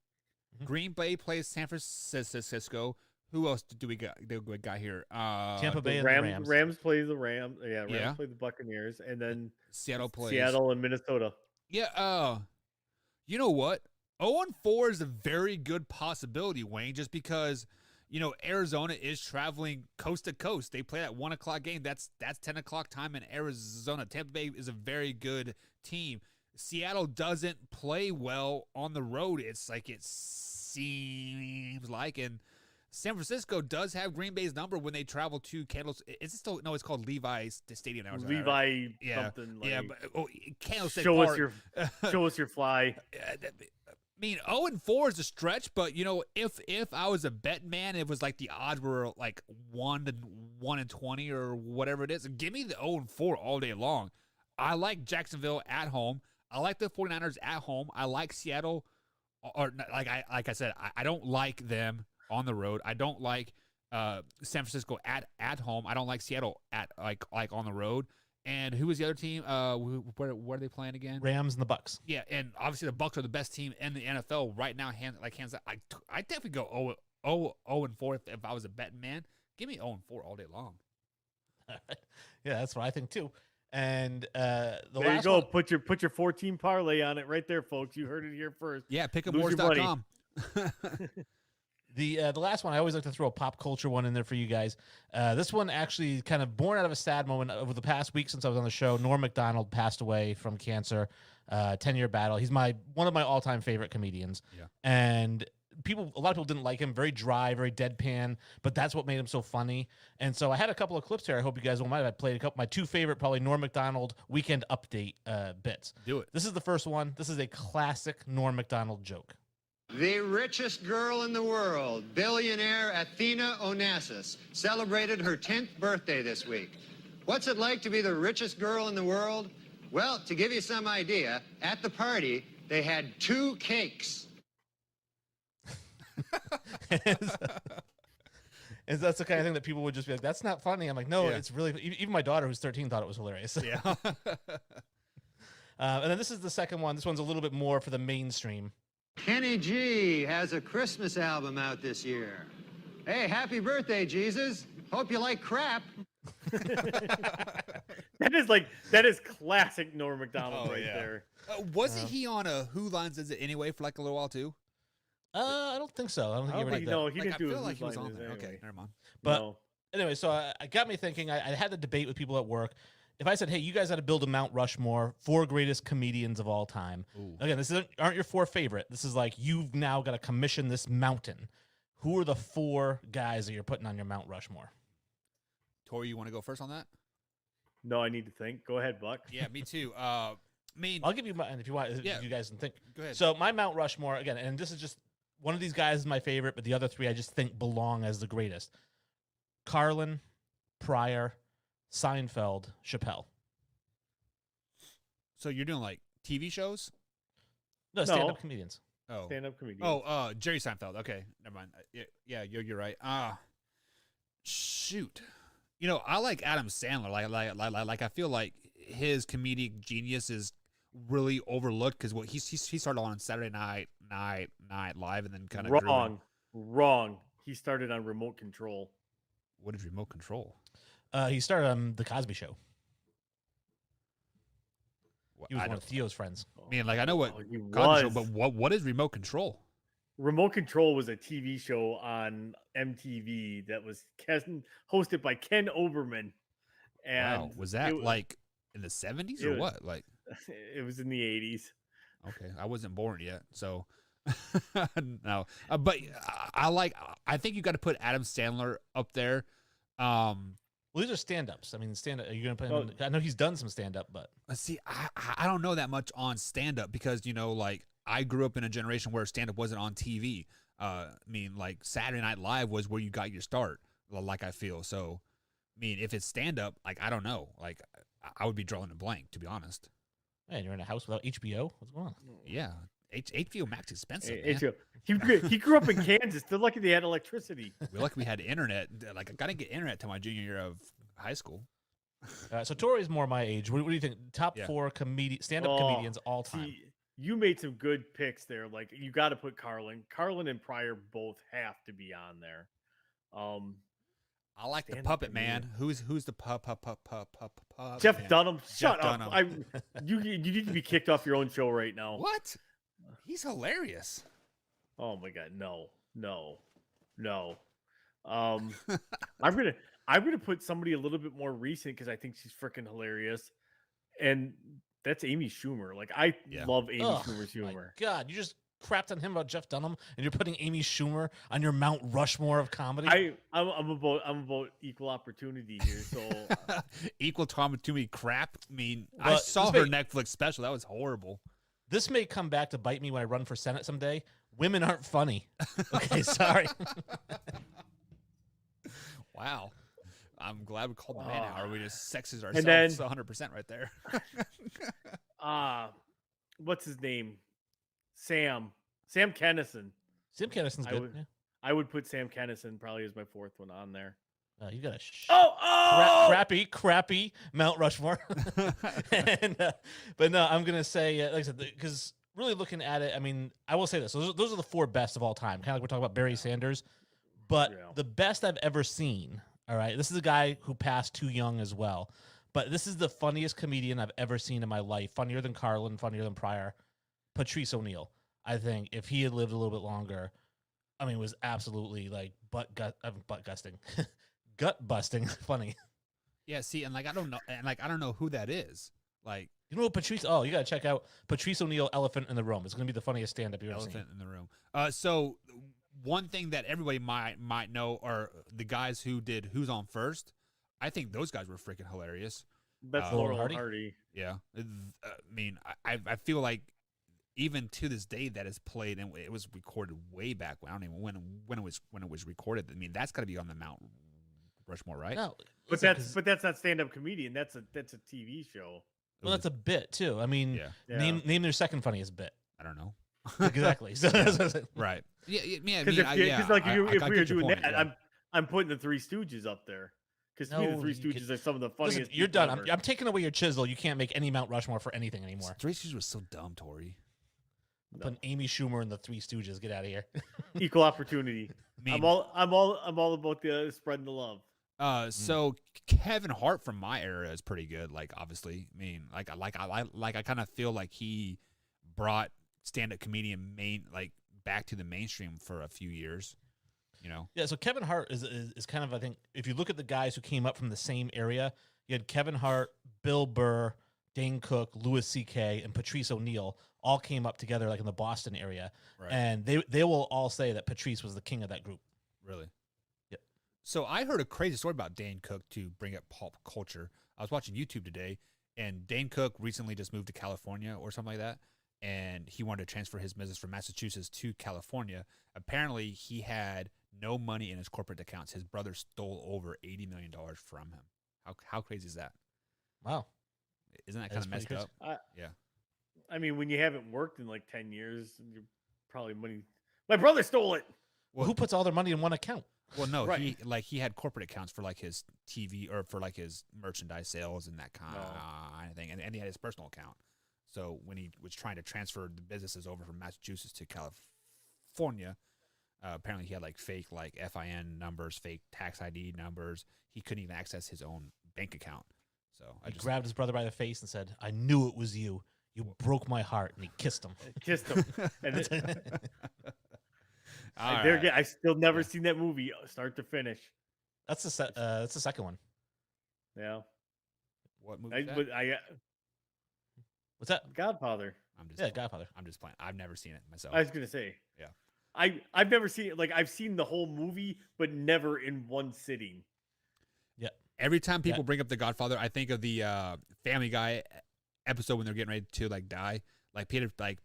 Mhm. Green Bay plays San Francisco. Who else do we got here? Tampa Bay The and the Rams. Rams play the Rams. Yeah, Rams Yeah. play the Buccaneers, and then Seattle plays Seattle and Minnesota. Yeah. You know what? 0-4 is a very good possibility, Wayne. Just because Arizona is traveling coast to coast. They play that 1:00 game. That's 10:00 time in Arizona. Tampa Bay is a very good team. Seattle doesn't play well on the road. It's like it seems like, and San Francisco does have Green Bay's number when they travel to Candles. Is it still? No, it's called Levi's Stadium now. isn't it? Levi Yeah, something like yeah, but Candlestick show us Park. your fly. I mean, 0-4 is a stretch, but if I was a bet man, it was like the odds were like 1-20 or whatever it is. Give me the 0-4 all day long. I like Jacksonville at home. I like the 49ers at home. I like Seattle, or like I said, I don't like them on the road. I don't like San Francisco at home. I don't like Seattle at like on the road. And who was the other team? Where are they playing again? Rams and the Bucks. Yeah, and obviously the Bucks are the best team in the NFL right now. Hands down. I definitely go 0-4 if I was a betting man. Give me 0-4 all day long. Yeah, that's what I think too. And the There last you go. one, Put your 14 parlay on it right there, folks. You heard it here first. Yeah, Lose your money. pickupwars.com. the last one, I always like to throw a pop culture one in there for you guys. This one actually kind of born out of a sad moment over the past week since I was on the show. Norm Macdonald passed away from cancer. 10-year battle. He's one of my all-time favorite comedians. Yeah. And a lot of people didn't like him. Very dry, very deadpan, but that's what made him so funny. And so I had a couple of clips here. I hope you guys don't mind. I played a couple. My two favorite, probably Norm Macdonald weekend update bits. Do it. This is the first one. This is a classic Norm Macdonald joke. The richest girl in the world, billionaire Athena Onassis, celebrated her 10th birthday this week. What's it like to be the richest girl in the world? Well, to give you some idea, at the party, they had 2 cakes. And that's the kind of thing that people would just be like, that's not funny. I'm like, no, Yeah. it's really, even my daughter who's 13 thought it was hilarious. Yeah. And then this is the second one. This one's a little bit more for the mainstream. Kenny G has a Christmas album out this year. Hey, happy birthday, Jesus. Hope you like crap. That is classic Norm Macdonald Oh, right yeah. there. Wasn't he on a Who Lines Is It Anyway for like a little while too? I don't think so. I don't think I he don't ever think did that. no, he Like, didn't I do feel it. like he was on there. Okay, never mind. But No. anyway, so I got me thinking. I had the debate with people at work. If I said, hey, you guys had to build a Mount Rushmore, 4 greatest comedians of all time. Ooh. Again, this aren't your 4 favorite. This is like you've now got to commission this mountain. Who are the 4 guys that you're putting on your Mount Rushmore? Tori, you want to go first on that? No, I need to think. Go ahead, Buck. Yeah, me too. Mean, I'll give you mine if you want. Yeah. If you guys can think. go ahead. So my Mount Rushmore again, and this is just one of these guys is my favorite, but the other 3 I just think belong as the greatest: Carlin, Pryor, Seinfeld, Chappelle. So you're doing like TV shows? No, stand-up comedians. Oh, Stand-up comedian. Jerry Seinfeld. Okay, never mind. Yeah, you're right. Shoot. You know, I like Adam Sandler. Like I feel like his comedic genius is really overlooked because what he started on Saturday Night Live and then kind of wrong. He started on Remote Control. What is Remote Control? He started on the Cosby Show. He was I one of don't- Theo's friends. I mean, like I know what Oh, he Cosby was. Show, but what is Remote Control? Remote Control was a TV show on MTV that was hosted by Ken Oberman. And Wow, was that it, like in the 70s it or was- what? Like, it was in the 80s. okay, I wasn't born yet, so no. But I think you got to put Adam Sandler up there. Well, these are stand-ups. I mean, stand-up. Are you going to put him? I know he's done some stand-up, but See, I don't know that much on stand up because like I grew up in a generation where stand up wasn't on TV. I mean, like Saturday Night Live was where you got your start. Like I feel so. I mean, if it's stand up, like I don't know. Like I would be drawing a blank to be honest. man, you're in a house without HBO. What's going on? Yeah, HBO Max expensive. Hey, Man. he grew up in Kansas. They're lucky they had electricity. We're lucky we had internet. Like I got to get internet to my junior year of high school. So Tori's more my age. What do you think? Top Yeah. 4 stand-up Oh, comedians all time. See, you made some good picks there. Like you got to put Carlin. Carlin and Pryor both have to be on there. I like the Stand-up puppet man. comedian. Who's the pup? Jeff man? Dunham. Shut Jeff up. Dunham. You need to be kicked off your own show right now. What? He's hilarious. Oh my god, no. I'm gonna put somebody a little bit more recent because I think she's freaking hilarious, and that's Amy Schumer. Like I Yeah. love Amy Ugh, Schumer's my humor. God, you just crapped on him about Jeff Dunham, and you're putting Amy Schumer on your Mount Rushmore of comedy. I'm about equal opportunity here. So Equal opportunity crap. I mean, I But saw this her Netflix special. That was horrible. This may come back to bite me when I run for Senate someday. Women aren't funny. Okay, sorry. Wow. I'm glad we called the man out. Or we just sexist And then- ourselves 100% right there. what's his name? Sam Kennison. Sam Kinnison's I good. would- Yeah. I would put Sam Kennison probably as my 4th one on there. You got a crappy Mount Rushmore. And, but no, I'm gonna say, like I said, because really looking at it, I mean, I will say this: those are the 4 best of all time. Kind of like we're talking about Barry Sanders, but Yeah. the best I've ever seen. All right, this is a guy who passed too young as well. But this is the funniest comedian I've ever seen in my life. Funnier than Carlin, funnier than Pryor. Patrice O'Neal. I think if he had lived a little bit longer, I mean, it was absolutely like butt busting funny. Yeah, see, and like I don't know who that is. Like You know what Patrice? Oh, you gotta check out Patrice O'Neal, Elephant in the Room. It's gonna be the funniest stand-up you've ever seen. Elephant in the Room. So one thing that everybody might know are the guys who did Who's on First. I think those guys were freaking hilarious. That's Laurel Laurel and Hardy? Hardy. Yeah, I mean, I feel like even to this day that is played and it was recorded way back when. I don't even when it was recorded. I mean, that's got to be on the Mount Rushmore, right? No, But listen, that's not stand-up comedian. That's a TV show. well, that's a bit too. I mean, Yeah. Yeah. name their second funniest bit. I don't know. Exactly. So that's what I'm saying. Right. Yeah. Yeah. Because I if we were get your doing point, that, yeah. I'm putting the Three Stooges up there. Because to me, the No, Three you Stooges could- are some of the funniest. Listen, you're people done. ever. I'm taking away your chisel. You can't make any Mount Rushmore for anything anymore. Three Stooges was so dumb, Tori. Putting Amy Schumer and the Three Stooges. Get out of here. Equal opportunity. I I'm mean, all about the spreading the love. So Kevin Hart from my era is pretty good. Like, obviously, I mean, I kind of feel like he brought stand-up comedian back to the mainstream for a few years. You know, Yeah, so Kevin Hart is kind of, I think, if you look at the guys who came up from the same area, you had Kevin Hart, Bill Burr, Dane Cook, Louis C.K., and Patrice O'Neal all came up together like in the Boston area. Right. And they will all say that Patrice was the king of that group. really. Yep. So I heard a crazy story about Dane Cook to bring up pop culture. I was watching YouTube today, and Dane Cook recently just moved to California or something like that, and he wanted to transfer his business from Massachusetts to California. Apparently, he had no money in his corporate accounts. His brother stole over $80 million from him. How crazy is that? Wow. Isn't that That is kind of pretty messed crazy. up? Yeah. I mean, when you haven't worked in like 10 years, you're probably money. My brother stole it. Well, who puts all their money in one account? Well, no, Right. he had corporate accounts for like his TV or for like his merchandise sales and that kind of thing, and he had his personal account. So when he was trying to transfer the businesses over from Massachusetts to California, apparently he had like fake like FIN numbers, fake tax ID numbers. He couldn't even access his own bank account. So He grabbed his brother by the face and said, "I knew it was you. You broke my heart." And he kissed him. Kissed him. And All there right. again, I still never seen that movie start to finish. That's the second one. Yeah. What movie? What's that? Godfather. I'm just Yeah, Godfather. I'm just playing. I've never seen it myself. I was gonna say. Yeah. I've never seen it. Like I've seen the whole movie, but never in one sitting. Every time people bring up The Godfather, I think of the Family Guy episode when they're getting ready to like die. Peter's like,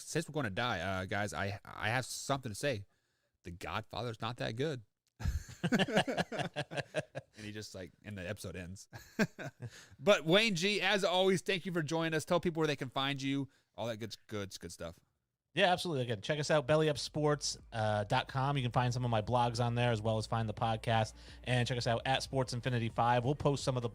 since we're going to die, guys, I have something to say. The Godfather's not that good. And he just like, and the episode ends. But Wayne G, as always, thank you for joining us. Tell people where they can find you. All that good stuff. Yeah, absolutely. Again, check us out, bellyupsports.com. You can find some of my blogs on there as well as find the podcast. And check us out at Sports Infinity 5. We'll post some of the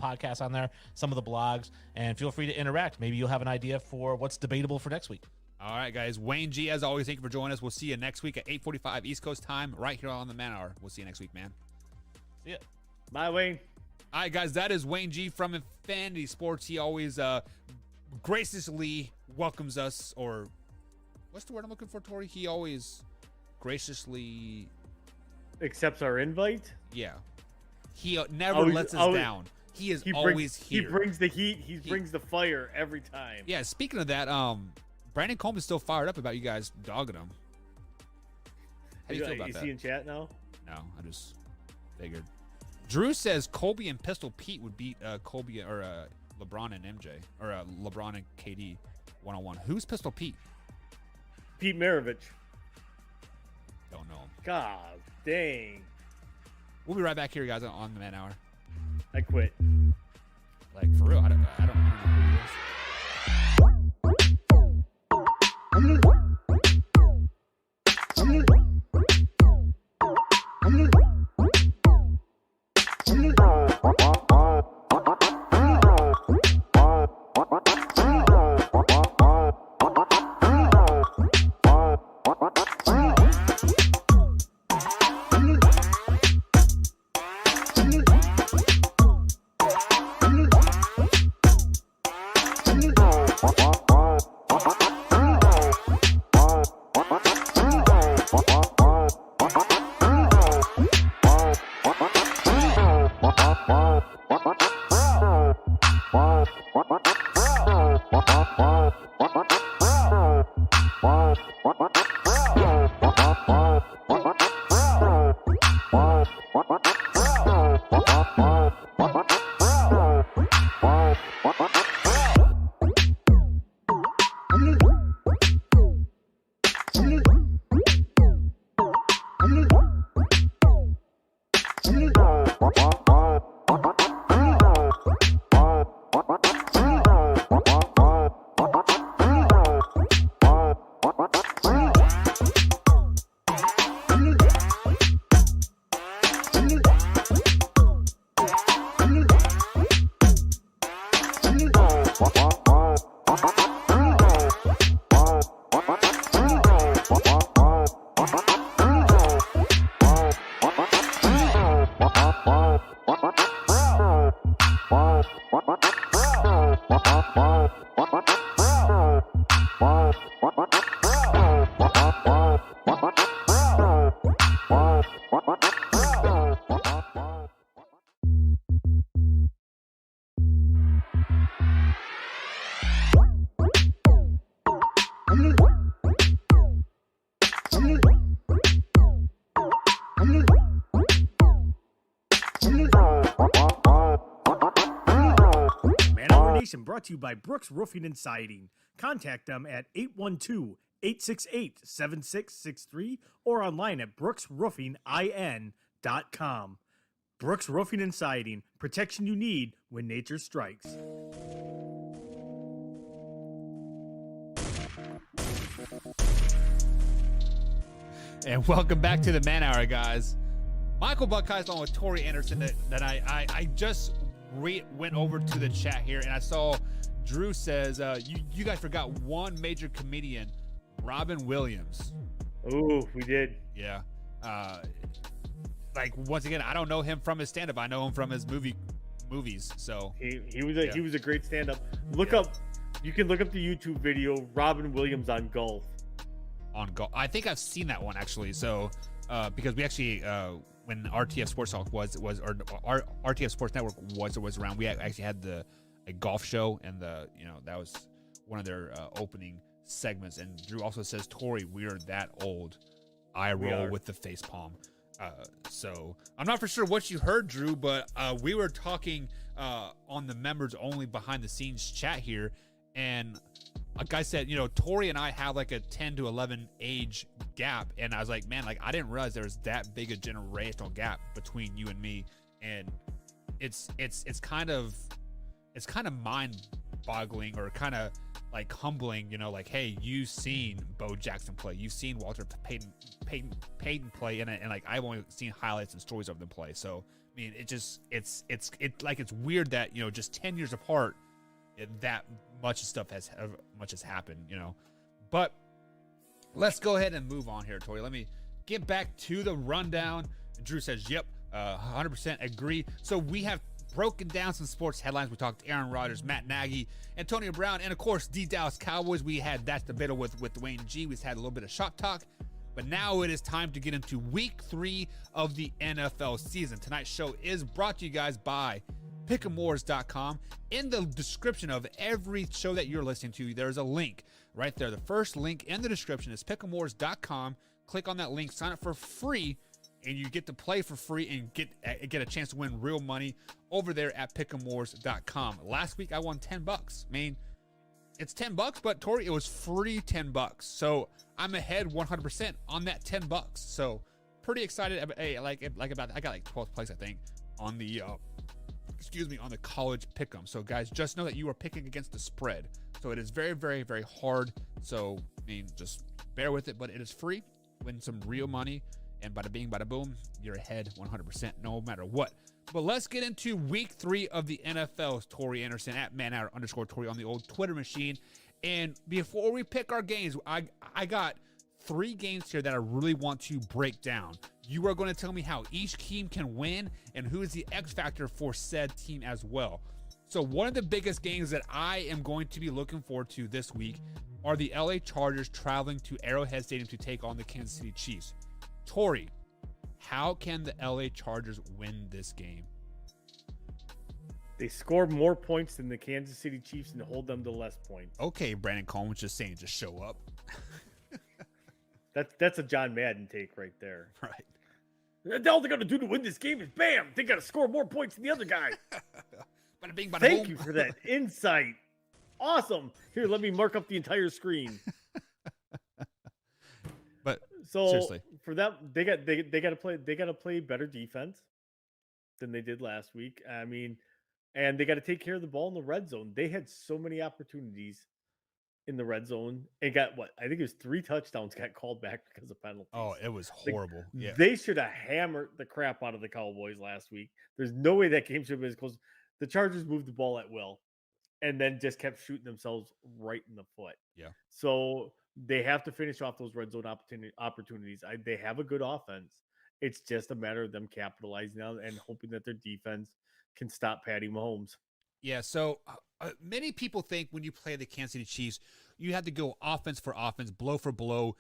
podcasts on there, some of the blogs, and feel free to interact. Maybe you'll have an idea for what's debatable for next week. All right, guys. Wayne G, as always, thank you for joining us. We'll see you next week at 8:45 East Coast time, right here on the Man Hour. We'll see you next week, man. See ya. Bye, Wayne. All right, guys, that is Wayne G from Infinity Sports. He always graciously welcomes us, or what's the word I'm looking for, Tori? He always graciously, Accepts our invite. yeah. He never Always- lets us always- down. He is He always brings here. he brings the heat. He brings the fire every time. Yeah, speaking of that, Brandon Combs is still fired up about you guys dogging him. How do you feel about Is that? he in chat now? No, I just figured. Drew says Kobe and Pistol Pete would beat Kobe or LeBron and MJ, or LeBron and KD one-on-one. Who's Pistol Pete? Pete Maravich. Don't know. God dang. We'll be right back here, guys, on the Man Hour. I quit. Like, for real, I don't know who he is. Brought to you by Brooks Roofing and Siding. Contact them at 812-868-7663 or online at brooksroofingin.com. Brooks Roofing and Siding, protection you need when nature strikes. And welcome back to the Man Hour, guys. Michael Buckeyes along with Tori Anderson that I just went over to the chat here, and I saw Drew says you guys forgot one major comedian, Robin Williams. Oh, we did. Yeah. Like, once again, I don't know him from his stand-up. I know him from his movies. So he was a great stand-up. You can look up the YouTube video Robin Williams on golf. On golf, I think I've seen that one actually. So because we actually when RTF Sports Talk or RTF Sports Network was around, we actually had a golf show, and that was one of their opening segments. And Drew also says, Tori, we are that old. I roll with the face palm. So I'm not for sure what you heard, Drew, but we were talking on the members only behind the scenes chat here, and like I said, Tori and I have like a 10 to 11 age gap, and I was like, man, like I didn't realize there was that big a generational gap between you and me, and it's kind of mind-boggling, or kind of like humbling, like, hey, you've seen Bo Jackson play, you've seen Walter Payton play, and like I've only seen highlights and stories of them play. So I mean, it's weird that just 10 years apart, that much stuff has happened, But let's go ahead and move on here, Tori. Let me get back to the rundown. Drew says, yep, 100% agree. So we have broken down some sports headlines. We talked Aaron Rodgers, Matt Nagy, Antonio Brown, and of course the Dallas Cowboys. We had That's Debatable with Dwayne G. We had a little bit of shop talk, but now it is time to get into week 3 of the NFL season. Tonight's show is brought to you guys by pick'emwars.com. In the description of every show that you're listening to, there's a link right there. The first link in the description is pick'emwars.com. Click on that link, sign up for free, and you get to play for free and get a chance to win real money over there at pick'emwars.com. Last week I won $10. I mean, it's $10, but Tori, it was free $10. So I'm ahead 100% on that $10. So pretty excited. Hey, I got like 12th place, I think, on the on the college pick'em. So guys, just know that you are picking against the spread. So it is very, very, very hard. So I mean, just bear with it, but it is free. Win some real money, and bada bing, bada boom, you're ahead 100% no matter what. But let's get into week 3 of the NFL. Tori Anderson at @manhour_Tori on the old Twitter machine. And before we pick our games, I got 3 games here that I really want to break down. You are going to tell me how each team can win and who is the X factor for said team as well. So one of the biggest games that I am going to be looking forward to this week are the LA Chargers traveling to Arrowhead Stadium to take on the Kansas City Chiefs. Tori, how can the LA Chargers win this game? They score more points than the Kansas City Chiefs and hold them to less points. Okay, Brandon Coleman just saying, just show up. That's a John Madden take right there. Right. All they got to do to win this game is bam, they got to score more points than the other guy. Bada bing, bada Thank boom. you for that insight. Awesome. Here, let me mark up the entire screen. But So seriously. for them, they got to play better defense than they did last week. I mean, and they got to take care of the ball in the red zone. They had so many opportunities in the red zone and got what I think it was 3 touchdowns got called back because of penalties. Oh, it was Like, horrible. Yeah. They should have hammered the crap out of the Cowboys last week. There's no way that game should have been as close. The Chargers moved the ball at will and then just kept shooting themselves right in the foot. Yeah. So they have to finish off those red zone opportunities. They have a good offense. It's just a matter of them capitalizing on it and hoping that their defense can stop Patty Mahomes. Yeah, so many people think when you play the Kansas City Chiefs, you have to go offense for offense, blow for blow,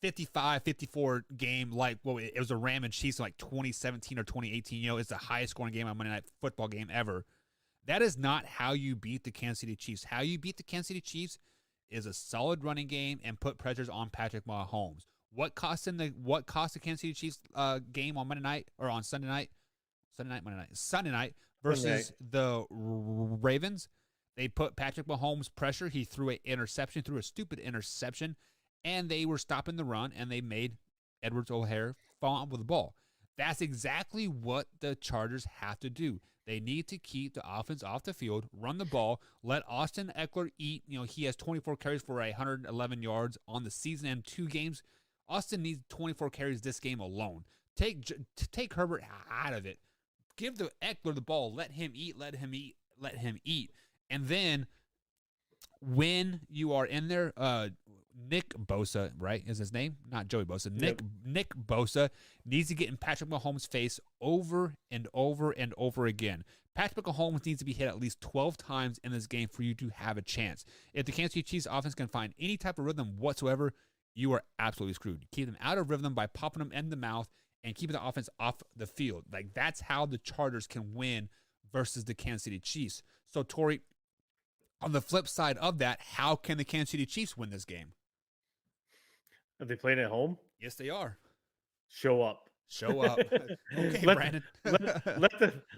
55-54 game like, well, it was a Ram and Chiefs in like 2017 or 2018. You know, it's the highest scoring game on Monday Night Football game ever. That is not how you beat the Kansas City Chiefs. How you beat the Kansas City Chiefs is a solid running game and put pressures on Patrick Mahomes. What cost the Kansas City Chiefs game on Monday night or on Sunday night? Sunday night versus the Ravens. They put Patrick Mahomes pressure. He threw a stupid interception, and they were stopping the run, and they made Edwards-Helaire fall with the ball. That's exactly what the Chargers have to do. They need to keep the offense off the field, run the ball, let Austin Eckler eat. You know, he has 24 carries for 111 yards on the season and 2 games. Austin needs 24 carries this game alone. Take Herbert out of it. Give the Eckler the ball. Let him eat. And then when you are in there, Nick Bosa, right, is his name? Not Joey Bosa. Nick Bosa needs to get in Patrick Mahomes' face over and over and over again. Patrick Mahomes needs to be hit at least 12 times in this game for you to have a chance. If the Kansas City Chiefs offense can find any type of rhythm whatsoever, you are absolutely screwed. Keep them out of rhythm by popping them in the mouth and keeping the offense off the field. Like, that's how the Chargers can win versus the Kansas City Chiefs. So, Tori, on the flip side of that, how can the Kansas City Chiefs win this game? Are they playing at home? Yes, they are. Show up. Show up. Okay, Let- Brandon.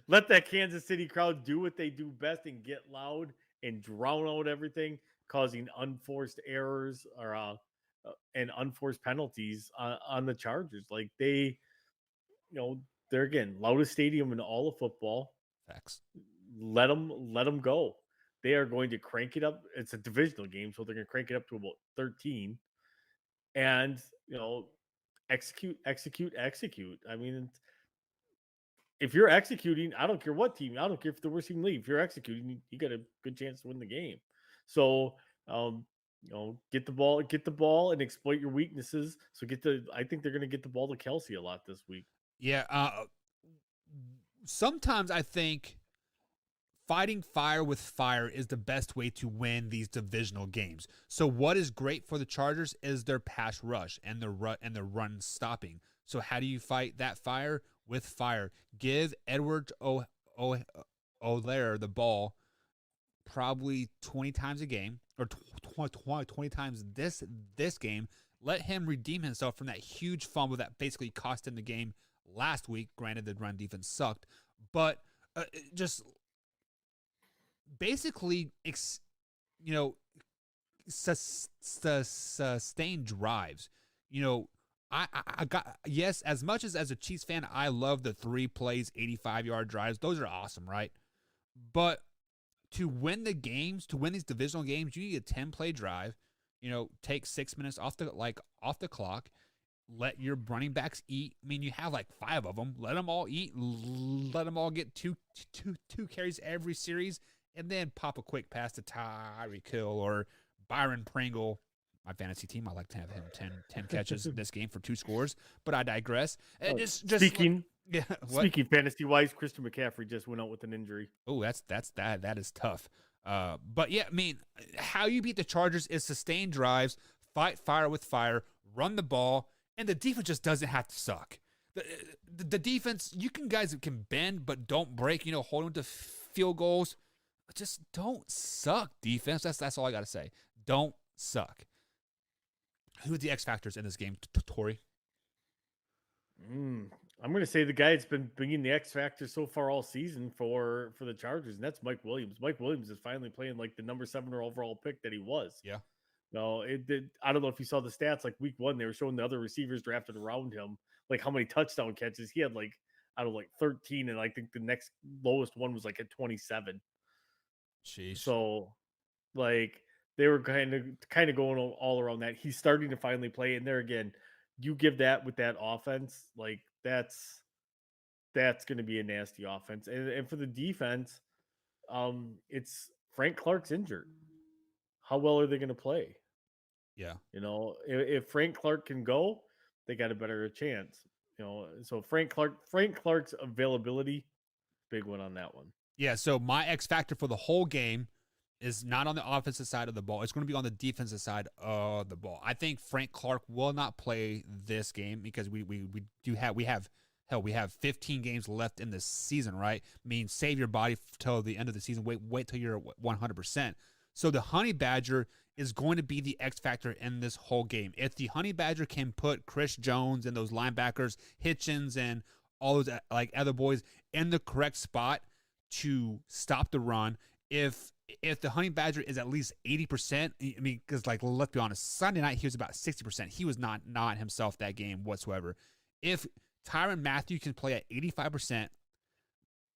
let that Kansas City crowd do what they do best and get loud and drown out everything, causing unforced errors or and unforced penalties on the Chargers. Like, they, they're again loudest stadium in all of football. Facts. Let them go. They are going to crank it up. It's a divisional game, so they're going to crank it up to about 13, and execute. I mean, if you're executing, I don't care what team. I don't care if the worst team league. If you're executing, you got a good chance to win the game. So, get the ball, and exploit your weaknesses. So I think they're going to get the ball to Kelsey a lot this week. Yeah. Sometimes I think fighting fire with fire is the best way to win these divisional games. So what is great for the Chargers is their pass rush and their run stopping. So how do you fight that fire? With fire. Give Edwards-Helaire the ball probably 20 times a game, or 20 times this game. Let him redeem himself from that huge fumble that basically cost him the game last week. Granted, the run defense sucked, but just basically, sustain drives. I got, yes, as much as a Chiefs fan, I love the 3 plays, 85-yard drives. Those are awesome, right? But to win the games, to win these divisional games, you need a 10-play drive. Take 6 minutes off the clock. Let your running backs eat. I mean, you have like 5 of them. Let them all eat. Let them all get two carries every series, and then pop a quick pass to Tyreek Hill or Byron Pringle. My fantasy team, I like to have him 10 catches in this game for 2 scores, but I digress. Speaking fantasy wise, Christian McCaffrey just went out with an injury. Oh, that is tough. But yeah, I mean, how you beat the Chargers is sustain drives, fight fire with fire, run the ball, and the defense just doesn't have to suck. The defense, guys can bend but don't break. Hold them to field goals. Just don't suck, defense. That's all I got to say. Don't suck. Who are the X factors in this game, Tori? I'm going to say the guy that's been bringing the X factor so far all season for the Chargers, and that's Mike Williams. Mike Williams is finally playing like the number 7 overall pick that he was. Yeah. No, it did. I don't know if you saw the stats. Like week 1, they were showing the other receivers drafted around him, like how many touchdown catches he had. Like I don't know, like 13, and I think the next lowest one was like at 27. Jeez. So, like they were kind of going all around that. He's starting to finally play, and there again, you give that with that offense, like that's going to be a nasty offense. And for the defense, it's Frank Clark's injured. How well are they going to play? Yeah. You know, if Frank Clark can go, they got a better chance. You know, so Frank Clark's availability, big one on that one. Yeah, so my X factor for the whole game is not on the offensive side of the ball. It's going to be on the defensive side of the ball. I think Frank Clark will not play this game because we have 15 games left in the season, right? I mean, save your body till the end of the season. Wait till you're 100%. So the Honey Badger is going to be the X factor in this whole game. If the Honey Badger can put Chris Jones and those linebackers, Hitchens and all those like other boys in the correct spot to stop the run, if the Honey Badger is at least 80%, I mean, because like let's be honest, Sunday night he was about 60%. He was not himself that game whatsoever. If Tyrann Mathieu can play at 85%,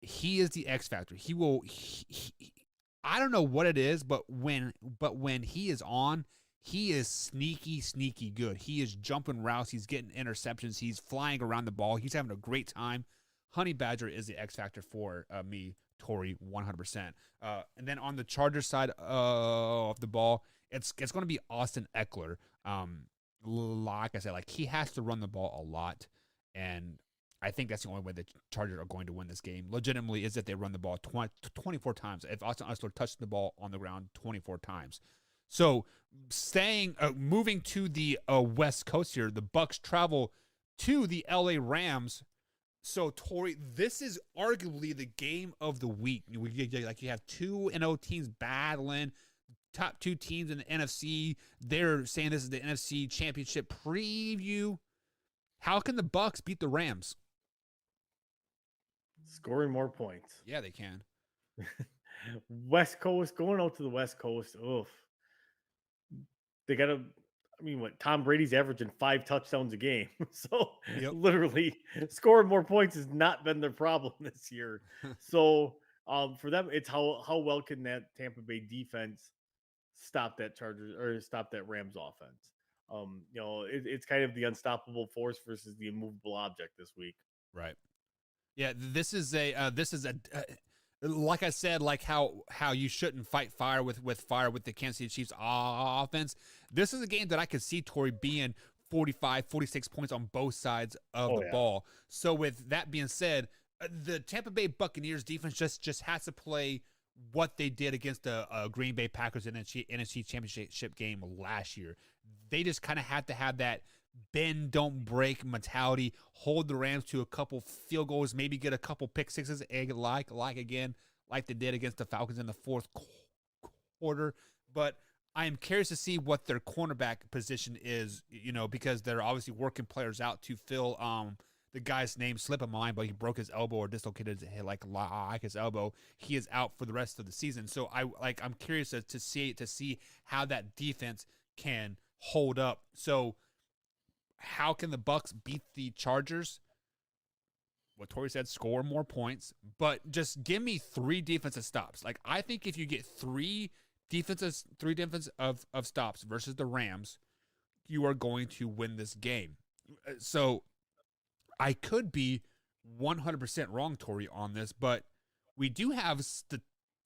he is the X factor. He will. I don't know what it is, but when he is on, he is sneaky good. He is jumping routes. He's getting interceptions. He's flying around the ball. He's having a great time. Honey Badger is the X factor for me, Tori, 100%. And then on the Chargers side of the ball, it's going to be Austin Eckler. Like I said, like he has to run the ball a lot, and I think that's the only way the Chargers are going to win this game. Legitimately, is that they run the ball 24 times. If Austin Eckler touched the ball on the ground 24 times. So, moving to the West Coast here, the Bucs travel to the LA Rams. So, Tori, this is arguably the game of the week. Like you have 2-0 teams battling. Top 2 teams in the NFC. They're saying this is the NFC Championship preview. How can the Bucs beat the Rams? Scoring more points. Yeah, they can. West Coast, going out to the West Coast. Oof. They got to, I mean, what? Tom Brady's averaging 5 touchdowns a game. So literally scoring more points has not been their problem this year. So for them, it's how well can that Tampa Bay defense stop that Chargers or stop that Rams offense? You know, it's kind of the unstoppable force versus the immovable object this week. Right. Yeah, this is a like I said, like how you shouldn't fight fire with fire with the Kansas City Chiefs offense. This is a game that I could see Tori being 45, 46 points on both sides of the ball. So with that being said, the Tampa Bay Buccaneers defense just has to play what they did against the Green Bay Packers in the NFC Championship game last year. They just kind of had to have that bend, don't break mentality, hold the Rams to a couple field goals, maybe get a couple pick sixes, like they did against the Falcons in the fourth quarter. But I am curious to see what their cornerback position is, you know, because they're obviously working players out to fill the guy's name slip of mine, but he broke his elbow or dislocated his elbow. He is out for the rest of the season. So I'm curious to see how that defense can hold up. So how can the Bucs beat the Chargers? What Tori said, score more points, but just give me 3 defensive stops. Like I think if you get 3 defensive of stops versus the Rams, you are going to win this game. So I could be 100% wrong, Tori, on this, but we do have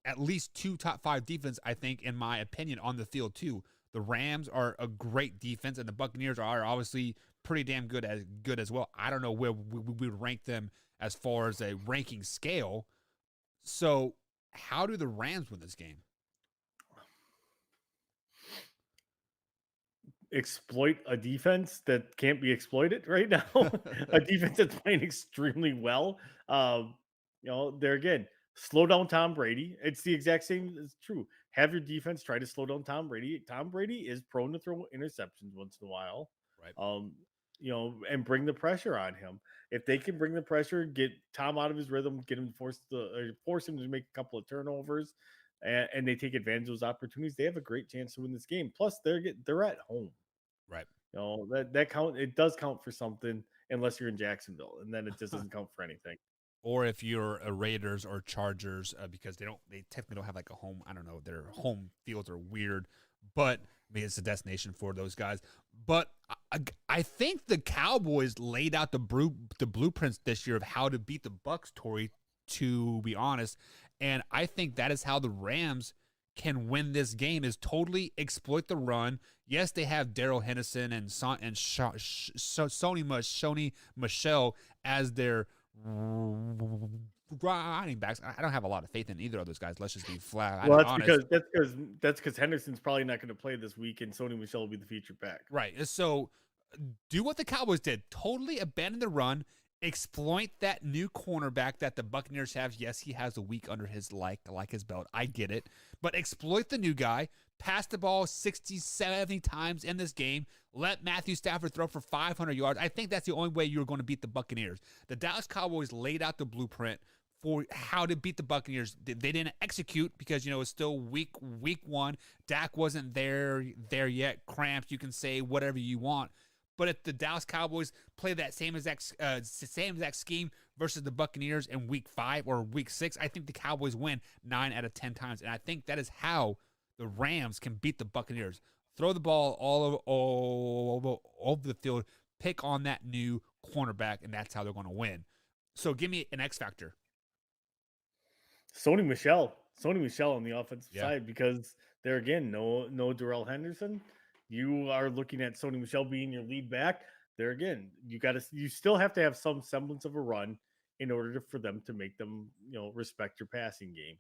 at least 2 top 5 defense, I think, in my opinion, on the field too. The Rams are a great defense, and the Buccaneers are obviously pretty damn good as well. I don't know where we would rank them as far as a ranking scale. So how do the Rams win this game? Exploit a defense that can't be exploited right now. A defense that's playing extremely well. You know, there again, slow down Tom Brady. It's the exact same. It's true. Have your defense try to slow down Tom Brady. Tom Brady is prone to throw interceptions once in a while. Right. and bring the pressure on him. If they can bring the pressure, get Tom out of his rhythm, get him to force him to make a couple of turnovers, and they take advantage of those opportunities, they have a great chance to win this game. Plus, they're at home. Right. That count. It does count for something, unless you're in Jacksonville, and then it just doesn't count for anything. Or if you're a Raiders or Chargers, because they technically don't have like a home. I don't know. Their home fields are weird, but I mean, it's a destination for those guys. But I think the Cowboys laid out the blueprints this year of how to beat the Bucs, Tori, to be honest. And I think that is how the Rams can win this game, is totally exploit the run. Yes, they have Daryl Henderson and Sony Michel as their running backs. I don't have a lot of faith in either of those guys. Let's just be flat. Well, that's because Henderson's probably not going to play this week, and Sony Michel will be the featured back. Right. So do what the Cowboys did. Totally abandon the run. Exploit that new cornerback that the Buccaneers have. Yes, he has a week under his his belt. I get it. But exploit the new guy. Pass the ball 60, 70 times in this game. Let Matthew Stafford throw for 500 yards. I think that's the only way you're going to beat the Buccaneers. The Dallas Cowboys laid out the blueprint for how to beat the Buccaneers. They didn't execute because, it's still week one. Dak wasn't there yet. Cramps, you can say whatever you want. But if the Dallas Cowboys play that same exact scheme versus the Buccaneers in week 5 or week 6, I think the Cowboys win 9 out of 10 times. And I think that is how the Rams can beat the Buccaneers. Throw the ball all over the field, pick on that new cornerback, and that's how they're going to win. So give me an X factor. Sony Michel on the offensive side, because there again, no Darrell Henderson. You are looking at Sony Michel being your lead back. There again, you still have to have some semblance of a run in order for them to make them, respect your passing game.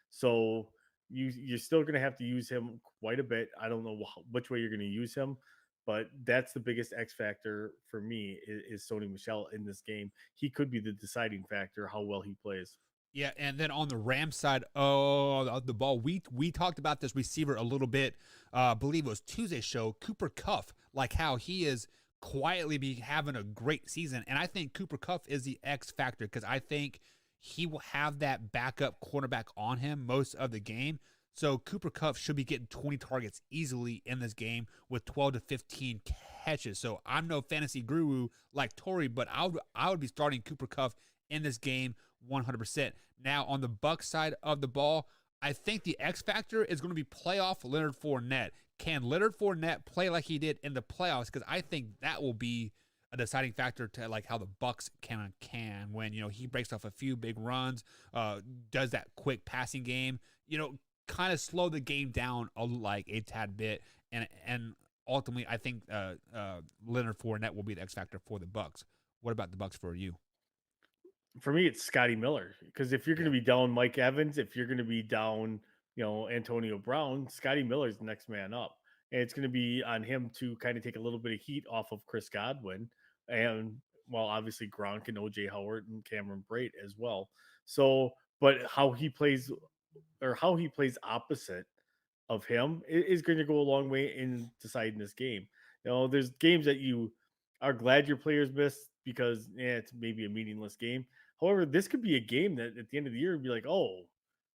So you're still going to have to use him quite a bit. I don't know which way you're going to use him, but that's the biggest X factor for me is Sony Michel in this game. He could be the deciding factor how well he plays. Yeah, and then on the Rams side of the ball, we talked about this receiver a little bit. I believe it was Tuesday's show. Cooper Kupp, like how he is quietly be having a great season, and I think Cooper Kupp is the X factor because I think he will have that backup cornerback on him most of the game. So Cooper Kupp should be getting 20 targets easily in this game with 12 to 15 catches. So I'm no fantasy guru like Tori, but I would be starting Cooper Kupp in this game 100%. Now on the Bucs side of the ball, I think the X factor is going to be playoff Leonard Fournette. Can Leonard Fournette play like he did in the playoffs? Because I think that will be a deciding factor to like how the Bucs can when he breaks off a few big runs, does that quick passing game, kind of slow the game down a tad bit, and ultimately I think Leonard Fournette will be the X factor for the Bucs. What about the Bucs for you? For me, it's Scotty Miller, because if you're going to be down Mike Evans, if you're going to be down, Antonio Brown, Scotty Miller's the next man up. And it's going to be on him to kind of take a little bit of heat off of Chris Godwin and, obviously Gronk and OJ Howard and Cameron Brate as well. So, but how he plays opposite of him is going to go a long way in deciding this game. There's games that you are glad your players missed because it's maybe a meaningless game. However, this could be a game that at the end of the year would be like, oh,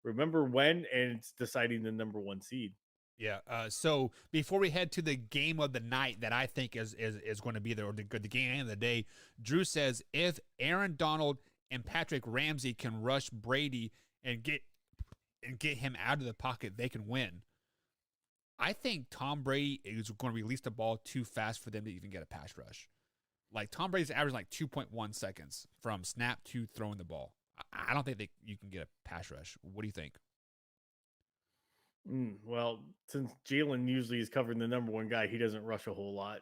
remember when? And it's deciding the number 1 seed. Yeah. So before we head to the game of the night that I think is going to be the game of the day, Drew says if Aaron Donald and Patrick Ramsey can rush Brady and get him out of the pocket, they can win. I think Tom Brady is going to release the ball too fast for them to even get a pass rush. Like Tom Brady's averaging like 2.1 seconds from snap to throwing the ball. I don't think you can get a pass rush. What do you think? Well, since Jalen usually is covering the number 1 guy, he doesn't rush a whole lot.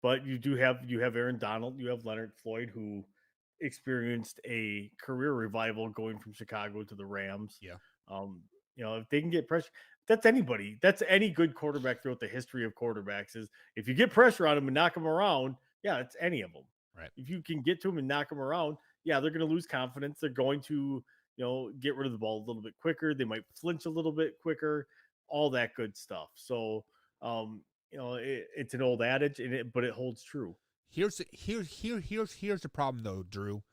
But you have Aaron Donald, you have Leonard Floyd, who experienced a career revival going from Chicago to the Rams. Yeah. If they can get pressure, that's anybody. That's any good quarterback throughout the history of quarterbacks. Is if you get pressure on them and knock them around, it's any of them. Right. If you can get to them and knock them around, they're going to lose confidence. They're going to, get rid of the ball a little bit quicker. They might flinch a little bit quicker, all that good stuff. So it's an old adage, but it holds true. Here's the problem though, Drew.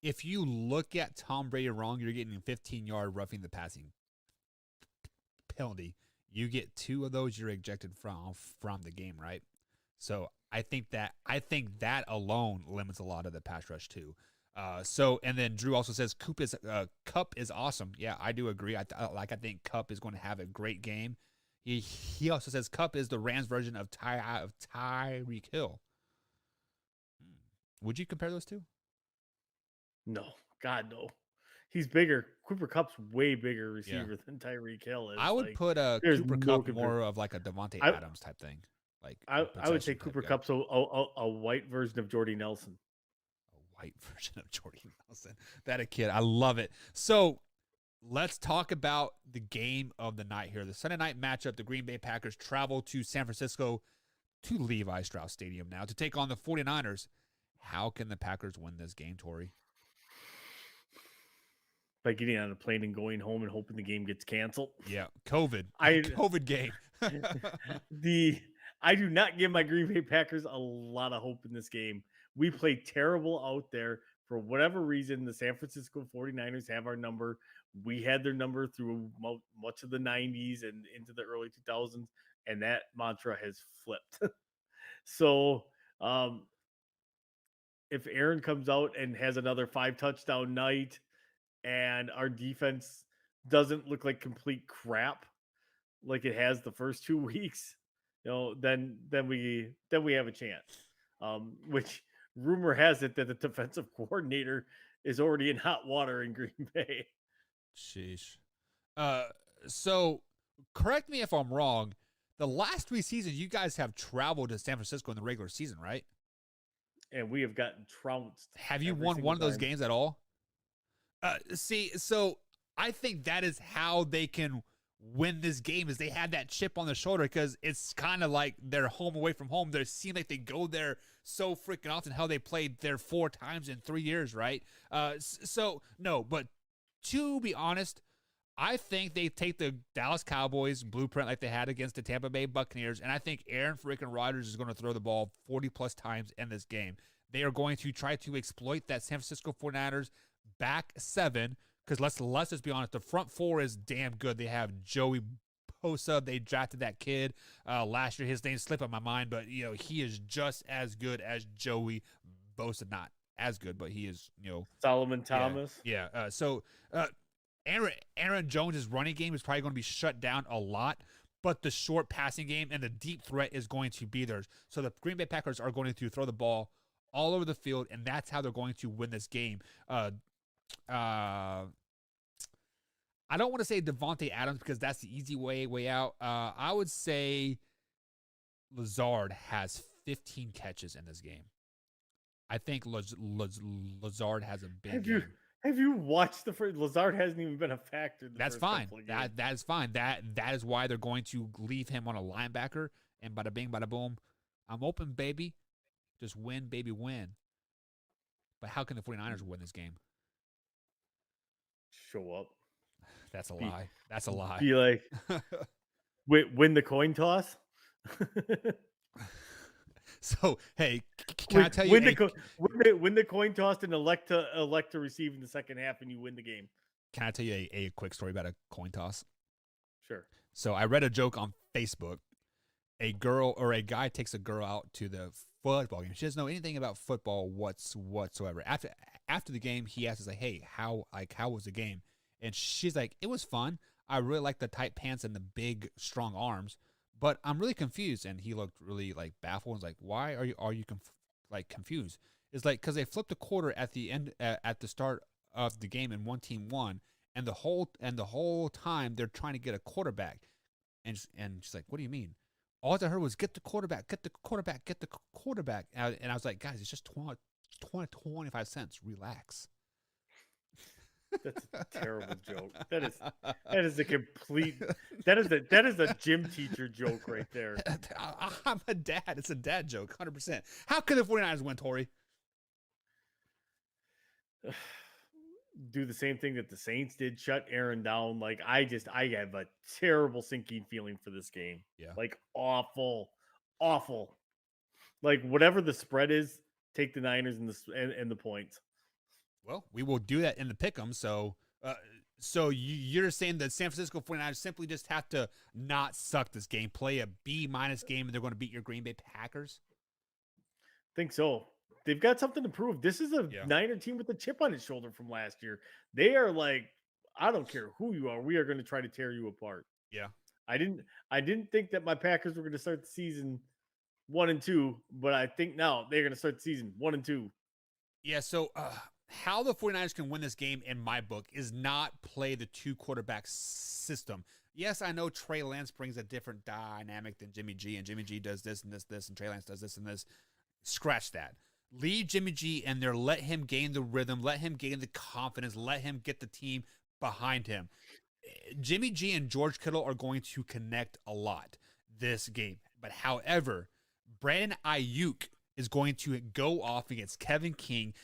If you look at Tom Brady wrong, you're getting a 15-yard roughing the passing penalty. You get 2 of those, you're ejected from the game, right? So I think that alone limits a lot of the pass rush too. And then Drew also says Kupp is awesome. Yeah, I do agree. I think Kupp is going to have a great game. He also says Kupp is the Rams version of Tyreek Hill. Would you compare those two? No, God, no. He's bigger. Cooper Kupp's way bigger receiver than Tyreek Hill is. I would put Cooper Kupp more of like a Devontae Adams type thing. Like I would say Cooper Kupp's a white version of Jordy Nelson. A white version of Jordy Nelson. That a kid. I love it. So let's talk about the game of the night here. The Sunday night matchup, the Green Bay Packers travel to San Francisco to Levi Strauss Stadium now to take on the 49ers. How can the Packers win this game, Tori? By getting on a plane and going home and hoping the game gets canceled. Yeah, COVID game. I do not give my Green Bay Packers a lot of hope in this game. We played terrible out there. For whatever reason, the San Francisco 49ers have our number. We had their number through much of the 90s and into the early 2000s, and that mantra has flipped. So, if Aaron comes out and has another 5-touchdown night and our defense doesn't look like complete crap like it has the first 2 weeks, then we have a chance. Which rumor has it that the defensive coordinator is already in hot water in Green Bay. Sheesh. So correct me if I'm wrong. The last 3 seasons, you guys have traveled to San Francisco in the regular season, right? And we have gotten trounced. Have you won one of those games at all? So I think that is how they can win this game, is they had that chip on their shoulder, because it's kind of like they're home away from home. They seem like they go there so freaking often, how they played there 4 times in 3 years, right? So no, but to be honest, I think they take the Dallas Cowboys blueprint like they had against the Tampa Bay Buccaneers, and I think Aaron freaking Rodgers is going to throw the ball 40-plus times in this game. They are going to try to exploit that San Francisco 49ers back 7, because let's just be honest, the front 4 is damn good. They have Joey Bosa. They drafted that kid last year. His name slipped on my mind, but he is just as good as Joey Bosa. Not as good, but he is Solomon Thomas. Yeah. So Aaron Jones' running game is probably going to be shut down a lot, but the short passing game and the deep threat is going to be there. So the Green Bay Packers are going to throw the ball all over the field, and that's how they're going to win this game. I don't want to say Devontae Adams because that's the easy way out. I would say Lazard has 15 catches in this game. I think Lazard has a big game. Have you watched the first? Lazard hasn't even been a factor. That's fine. That is fine. That is why they're going to leave him on a linebacker. And bada bing, bada boom. I'm open, baby. Just win, baby, win. But how can the 49ers win this game? Show up. That's a lie. That's a lie. Be like, win the coin toss. So, hey, can I tell you? Win the coin toss and elect to receive in the second half, and you win the game. Can I tell you a quick story about a coin toss? Sure. So I read a joke on Facebook. A girl or a guy takes a girl out to the football game. She doesn't know anything about football whatsoever. After the game, he asks, like, "Hey, how was the game?" And she's like, "It was fun. I really like the tight pants and the big, strong arms, but I'm really confused." And he looked really like baffled and was like, "Why are you confused?" It's like, because they flipped a quarter at the end at the start of the game, and one team won, and the whole time they're trying to get a quarterback, and she's like, "What do you mean?" All I heard was, "Get the quarterback, get the quarterback, get the quarterback." And I was like, "Guys, it's just 25 cents. Relax." That's a terrible joke. That is a complete. That is a gym teacher joke right there. I'm a dad. It's a dad joke, 100%. How could the 49ers win, Tori? Do the same thing that the Saints did, shut Aaron down. Like, I have a terrible sinking feeling for this game. Yeah. Like, awful awful. Like whatever the spread is, take the Niners and the points. Well, we will do that in the pick'em. So you're saying that San Francisco 49ers simply just have to not suck this game, play a B- game, and they're going to beat your Green Bay Packers? Think so. They've got something to prove. This is a Niner team with a chip on its shoulder from last year. They are like, I don't care who you are, we are going to try to tear you apart. Yeah. I didn't think that my Packers were going to start the season 1-2, but I think now they're going to start the season 1-2. Yeah, so how the 49ers can win this game, in my book, is not play the two quarterback system. Yes, I know Trey Lance brings a different dynamic than Jimmy G, and Jimmy G does this and this, and Trey Lance does this and this. Scratch that. Leave Jimmy G in there. Let him gain the rhythm. Let him gain the confidence. Let him get the team behind him. Jimmy G and George Kittle are going to connect a lot this game. But however, Brandon Ayuk is going to go off against Kevin King.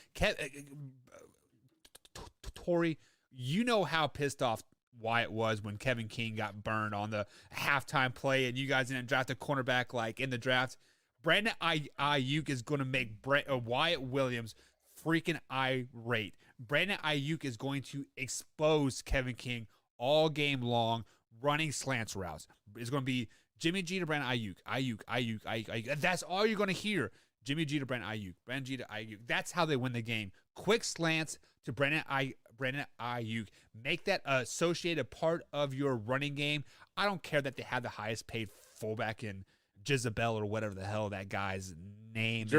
Tori, you know how pissed off Wyatt was when Kevin King got burned on the halftime play and you guys didn't draft a cornerback like in the draft. Brandon Ayuk is going to make Wyatt Williams freaking irate. Brandon Ayuk is going to expose Kevin King all game long, running slants routes. It's going to be Jimmy G to Brandon Ayuk. That's all you're going to hear. Jimmy G to Brandon Ayuk. Brandon G to Ayuk. That's how they win the game. Quick slants to Brandon Ayuk. Make that associated part of your running game. I don't care that they have the highest paid fullback in Jezebel or whatever the hell that guy's name is.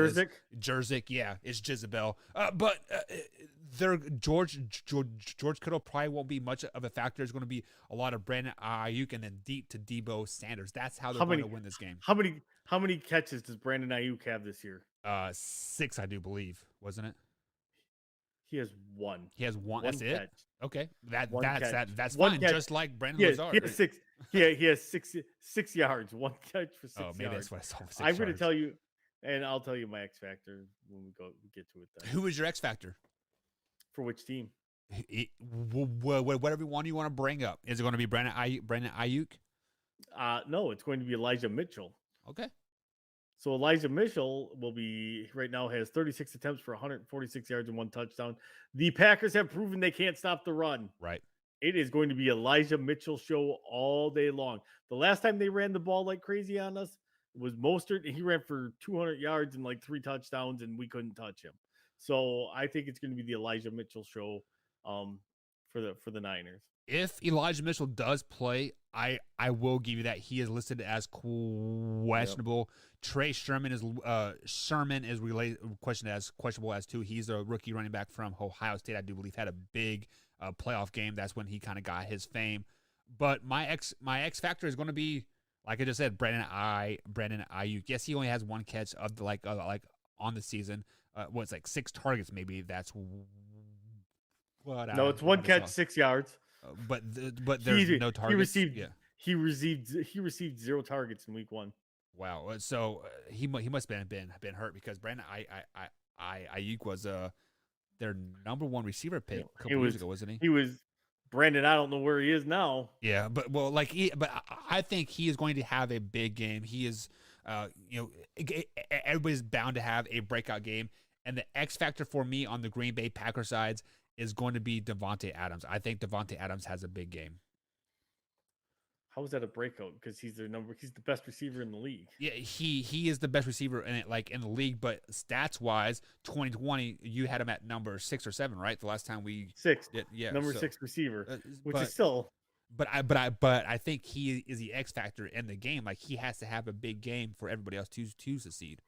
Jerzik, yeah, it's Jezebel. But their George Kittle probably won't be much of a factor. There's going to be a lot of Brandon Ayuk and then deep to Debo Sanders. That's how they're going to win this game. How many catches does Brandon Ayuk have this year? 6, I do believe, wasn't it? He has one. He has one. That's catch. it. Okay, that's one fine. catch. Just like Brandon Lazard. He has 6. He has 6 yards. One catch for 6 yards. Maybe that's what I saw. I'm going to tell you, and I'll tell you my X factor when we get to it. Then. Who is your X factor? For which team? Whatever one you want to bring up. Is it going to be Brandon Ayuk? No, it's going to be Elijah Mitchell. Okay. So Elijah Mitchell will be right now has 36 attempts for 146 yards and 1 touchdown. The Packers have proven they can't stop the run. Right. It is going to be Elijah Mitchell show all day long. The last time they ran the ball like crazy on us was Mostert, and he ran for 200 yards and like 3 touchdowns, and we couldn't touch him. So I think it's going to be the Elijah Mitchell show for the Niners. If Elijah Mitchell does play, I will give you that. He is listed as questionable. Yep. Trey Sherman is questioned as questionable as too. He's a rookie running back from Ohio State. I do believe had a big playoff game. That's when he kind of got his fame. But my X factor is going to be, like I just said, Brandon Ayuk. Yes, he only has 1 catch of the like on the season. What's like 6 targets? Maybe that's what. No, it's 1 catch, 6 yards. But there's no targets. He received 0 targets in week 1. Wow. So he must have been hurt because Brandon Ayuk was their number 1 receiver pick a couple years ago, wasn't he? He was. Brandon, I don't know where he is now. Yeah, but I think he is going to have a big game. He is, everybody's bound to have a breakout game, and the X factor for me on the Green Bay Packers sides is going to be Davante Adams. I think Davante Adams has a big game. How is that a breakout? Because he's the best receiver in the league. Yeah, he is the best receiver in the league, but stats wise, 2020 you had him at number 6 or 7, right? The last time we 6. did, yeah, number 6 receiver, which but, is still. But I think he is the X factor in the game. Like he has to have a big game for everybody else to succeed.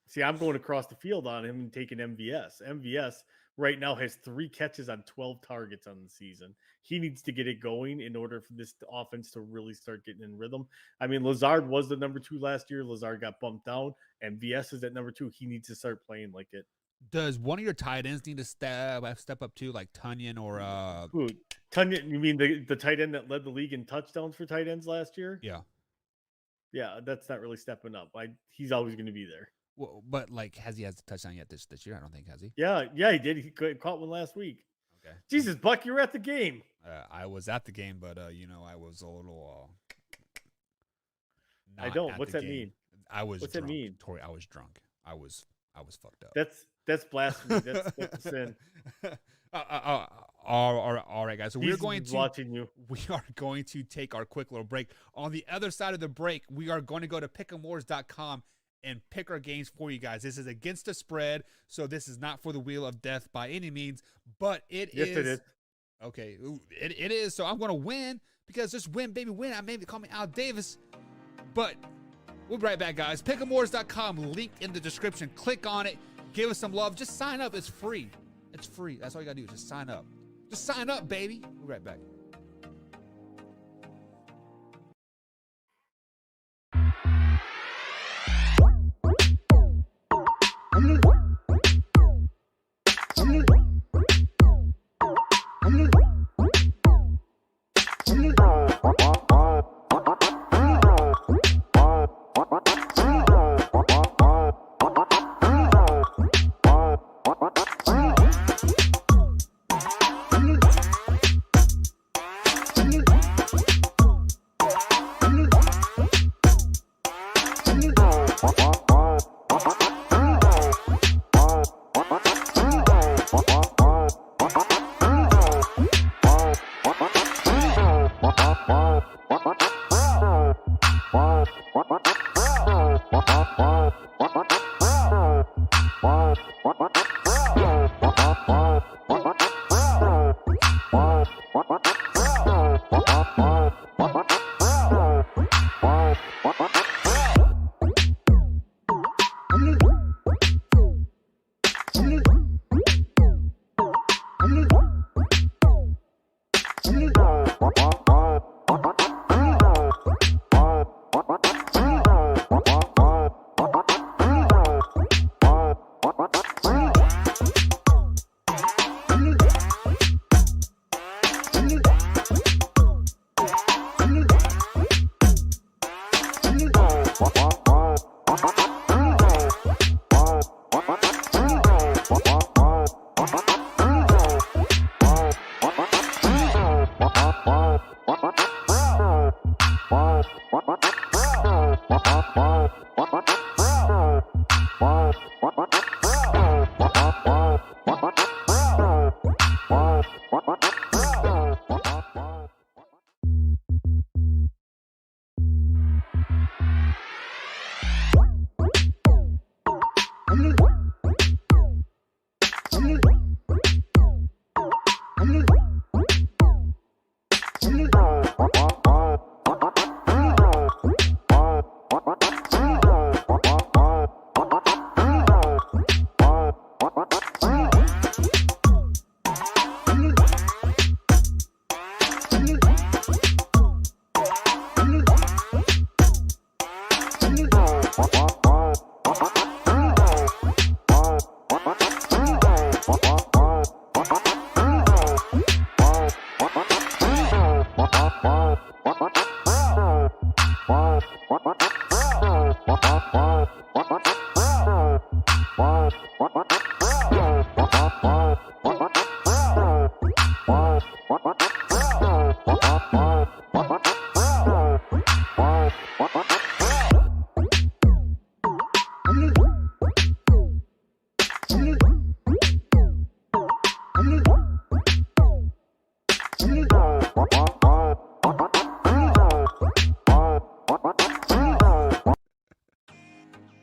See, I'm going across the field on him and taking MVS. MVS right now has 3 catches on 12 targets on the season. He needs to get it going in order for this offense to really start getting in rhythm. I mean, Lazard was the number 2 last year. Lazard got bumped down. MVS is at number 2. He needs to start playing like it. Does one of your tight ends need to step up too, like Tunyon or Who? Tunyon? You mean the tight end that led the league in touchdowns for tight ends last year? Yeah. Yeah, that's not really stepping up. He's always going to be there. Well, but like, has he a touchdown yet this year? I don't think, has he? Yeah, he did. He caught one last week. Okay. Jesus, Buck, you were at the game. I was at the game, but I was a little. I don't. What's that mean? I was What's that drunk. mean? Tori, I was drunk. I was fucked up. That's blasphemy. That's a sin. All right, guys. So He's watching you. we are going to take our quick little break. On the other side of the break, we are going to go to pick'emwars.com and pick our games for you guys. This is against the spread, so this is not for the wheel of death by any means, but it Yes, is. it is. Okay, it is. So I'm going to win because just win, baby, win. I maybe call me Al Davis, but we'll be right back, guys. Pick'emwars.com, linked in the description. Click on it. Give us some love. Just sign up. It's free. It's free. That's all you got to do. Just sign up. Just sign up, baby. We'll be right back.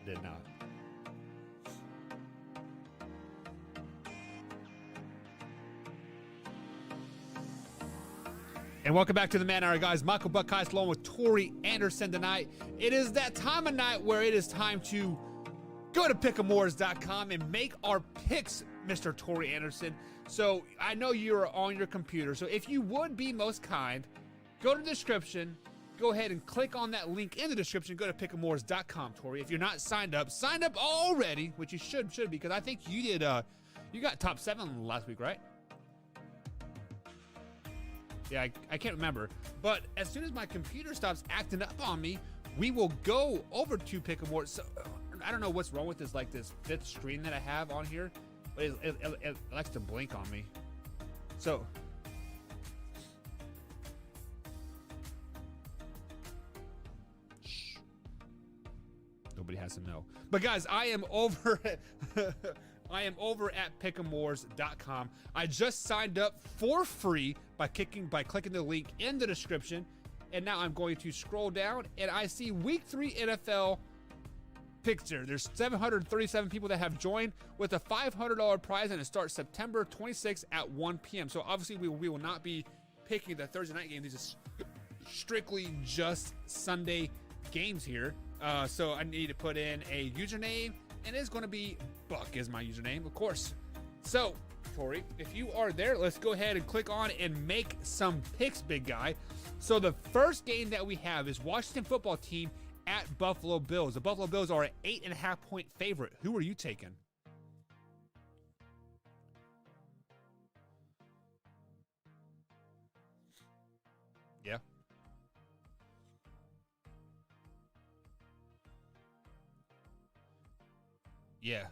Did not. And welcome back to the Man Hour, guys. Michael Buckheist along with Tori Anderson tonight. It is that time of night where it is time to go to pick'emwars.com and make our picks, Mr. Tori Anderson. So I know you're on your computer. So if you would be most kind, go to the description. Go ahead and click on that link in the description. Go to pick'emwars.com, Tori. If you're not signed up already, which you should be, because I think you did. You got top 7 last week, right? Yeah, I can't remember. But as soon as my computer stops acting up on me, we will go over to Pick'emwars. So I don't know what's wrong with this, like this 5th screen that I have on here, but it likes to blink on me. So already has to know. But guys, I am over I am over at pick'emwars.com. I just signed up for free by clicking the link in the description. And now I'm going to scroll down and I see week 3 NFL picture. There's 737 people that have joined with a $500 prize, and it starts September 26th at 1 p.m. So obviously we will not be picking the Thursday night game. These are strictly just Sunday games here. So I need to put in a username, and it's going to be Buck is my username, of course. So Tori, if you are there, let's go ahead and click on and make some picks, big guy. So the first game that we have is Washington football team at Buffalo Bills. The Buffalo Bills are an 8.5-point favorite. Who are you taking? Yeah. Yeah.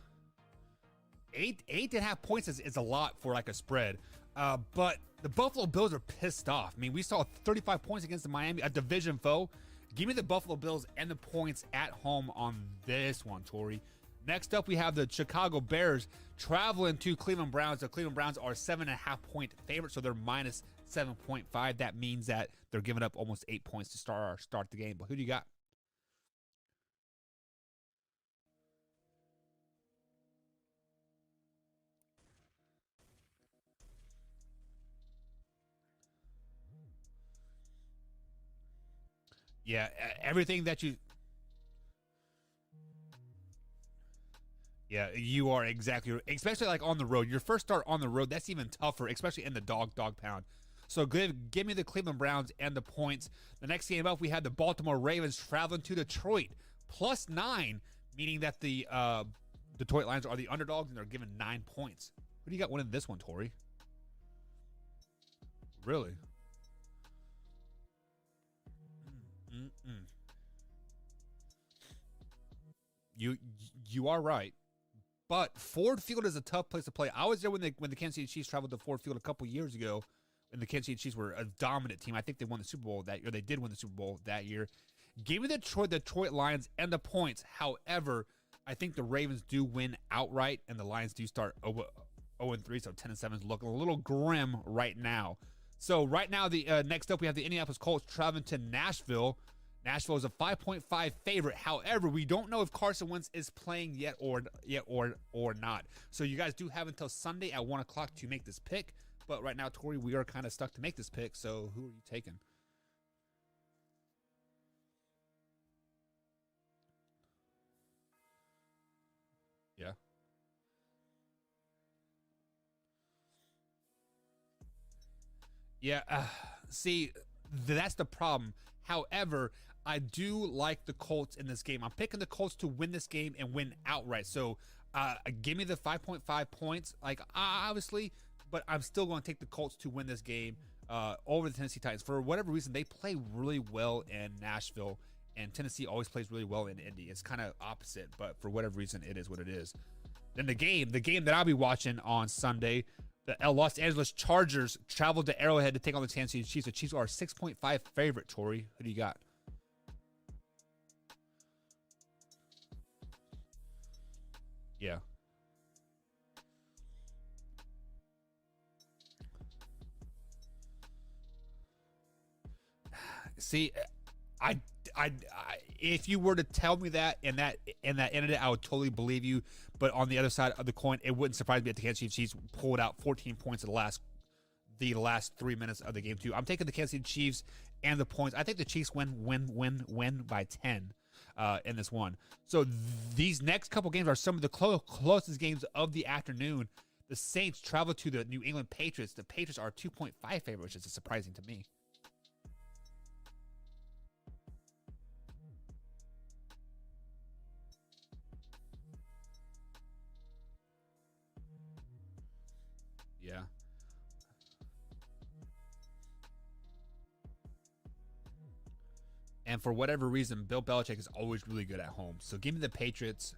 8.5 points is a lot for like a spread. But the Buffalo Bills are pissed off. I mean, we saw 35 points against the Miami, a division foe. Give me the Buffalo Bills and the points at home on this one, Tori. Next up, we have the Chicago Bears traveling to Cleveland Browns. The Cleveland Browns are 7.5-point favorites, so they're minus 7.5. That means that they're giving up almost 8 points to start the game. But who do you got? Yeah, everything that you... Yeah, you are exactly right. Especially like on the road. Your first start on the road, that's even tougher, especially in the dog pound. So give me the Cleveland Browns and the points. The next game up, we had the Baltimore Ravens traveling to Detroit. +9, meaning that the Detroit Lions are the underdogs, and they're given 9 points. Who do you got winning this one, Tori? Really? You are right, but Ford Field is a tough place to play. I was there when the Kansas City Chiefs traveled to Ford Field a couple years ago, and the Kansas City Chiefs were a dominant team. I think they won the Super Bowl that year. They did win the Super Bowl that year. Give me the Detroit Lions and the points. However, I think the Ravens do win outright, and the Lions do start 0-3, so 10-7 is looking a little grim right now. So right now, the next up, we have the Indianapolis Colts traveling to Nashville. Nashville is a 5.5 favorite. However, we don't know if Carson Wentz is playing yet or not. So you guys do have until Sunday at 1 o'clock to make this pick. But right now, Tori, we are kind of stuck to make this pick. So who are you taking? Yeah. Yeah. See, that's the problem. However, I do like the Colts in this game. I'm picking the Colts to win this game and win outright. So give me the 5.5 points, like obviously, but I'm still going to take the Colts to win this game over the Tennessee Titans. For whatever reason, they play really well in Nashville, and Tennessee always plays really well in Indy. It's kind of opposite, but for whatever reason, it is what it is. Then the game that I'll be watching on Sunday, the Los Angeles Chargers traveled to Arrowhead to take on the Kansas City Chiefs. The Chiefs are a 6.5 favorite, Tori. Who do you got? Yeah. See, I if you were to tell me that and that ended it, I would totally believe you. But on the other side of the coin, it wouldn't surprise me if the Kansas City Chiefs pulled out 14 points in the last 3 minutes of the game too. I'm taking the Kansas City Chiefs and the points. I think the Chiefs win by 10 in this one. So these next couple games are some of the closest games of the afternoon. The Saints travel to the New England Patriots. The Patriots are 2.5 favorite, which is surprising to me. Yeah. And for whatever reason, Bill Belichick is always really good at home. So give me the Patriots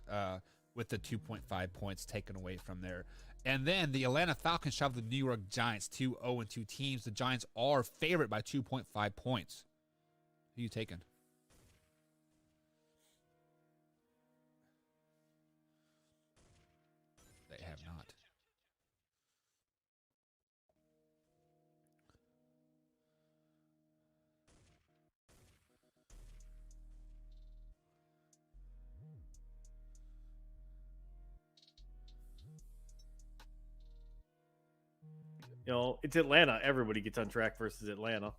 with the 2.5 points taken away from there. And then the Atlanta Falcons travel the New York Giants, 2 0-2 teams. The Giants are favored by 2.5 points. Who are you taking? It's Atlanta. Everybody gets on track versus Atlanta.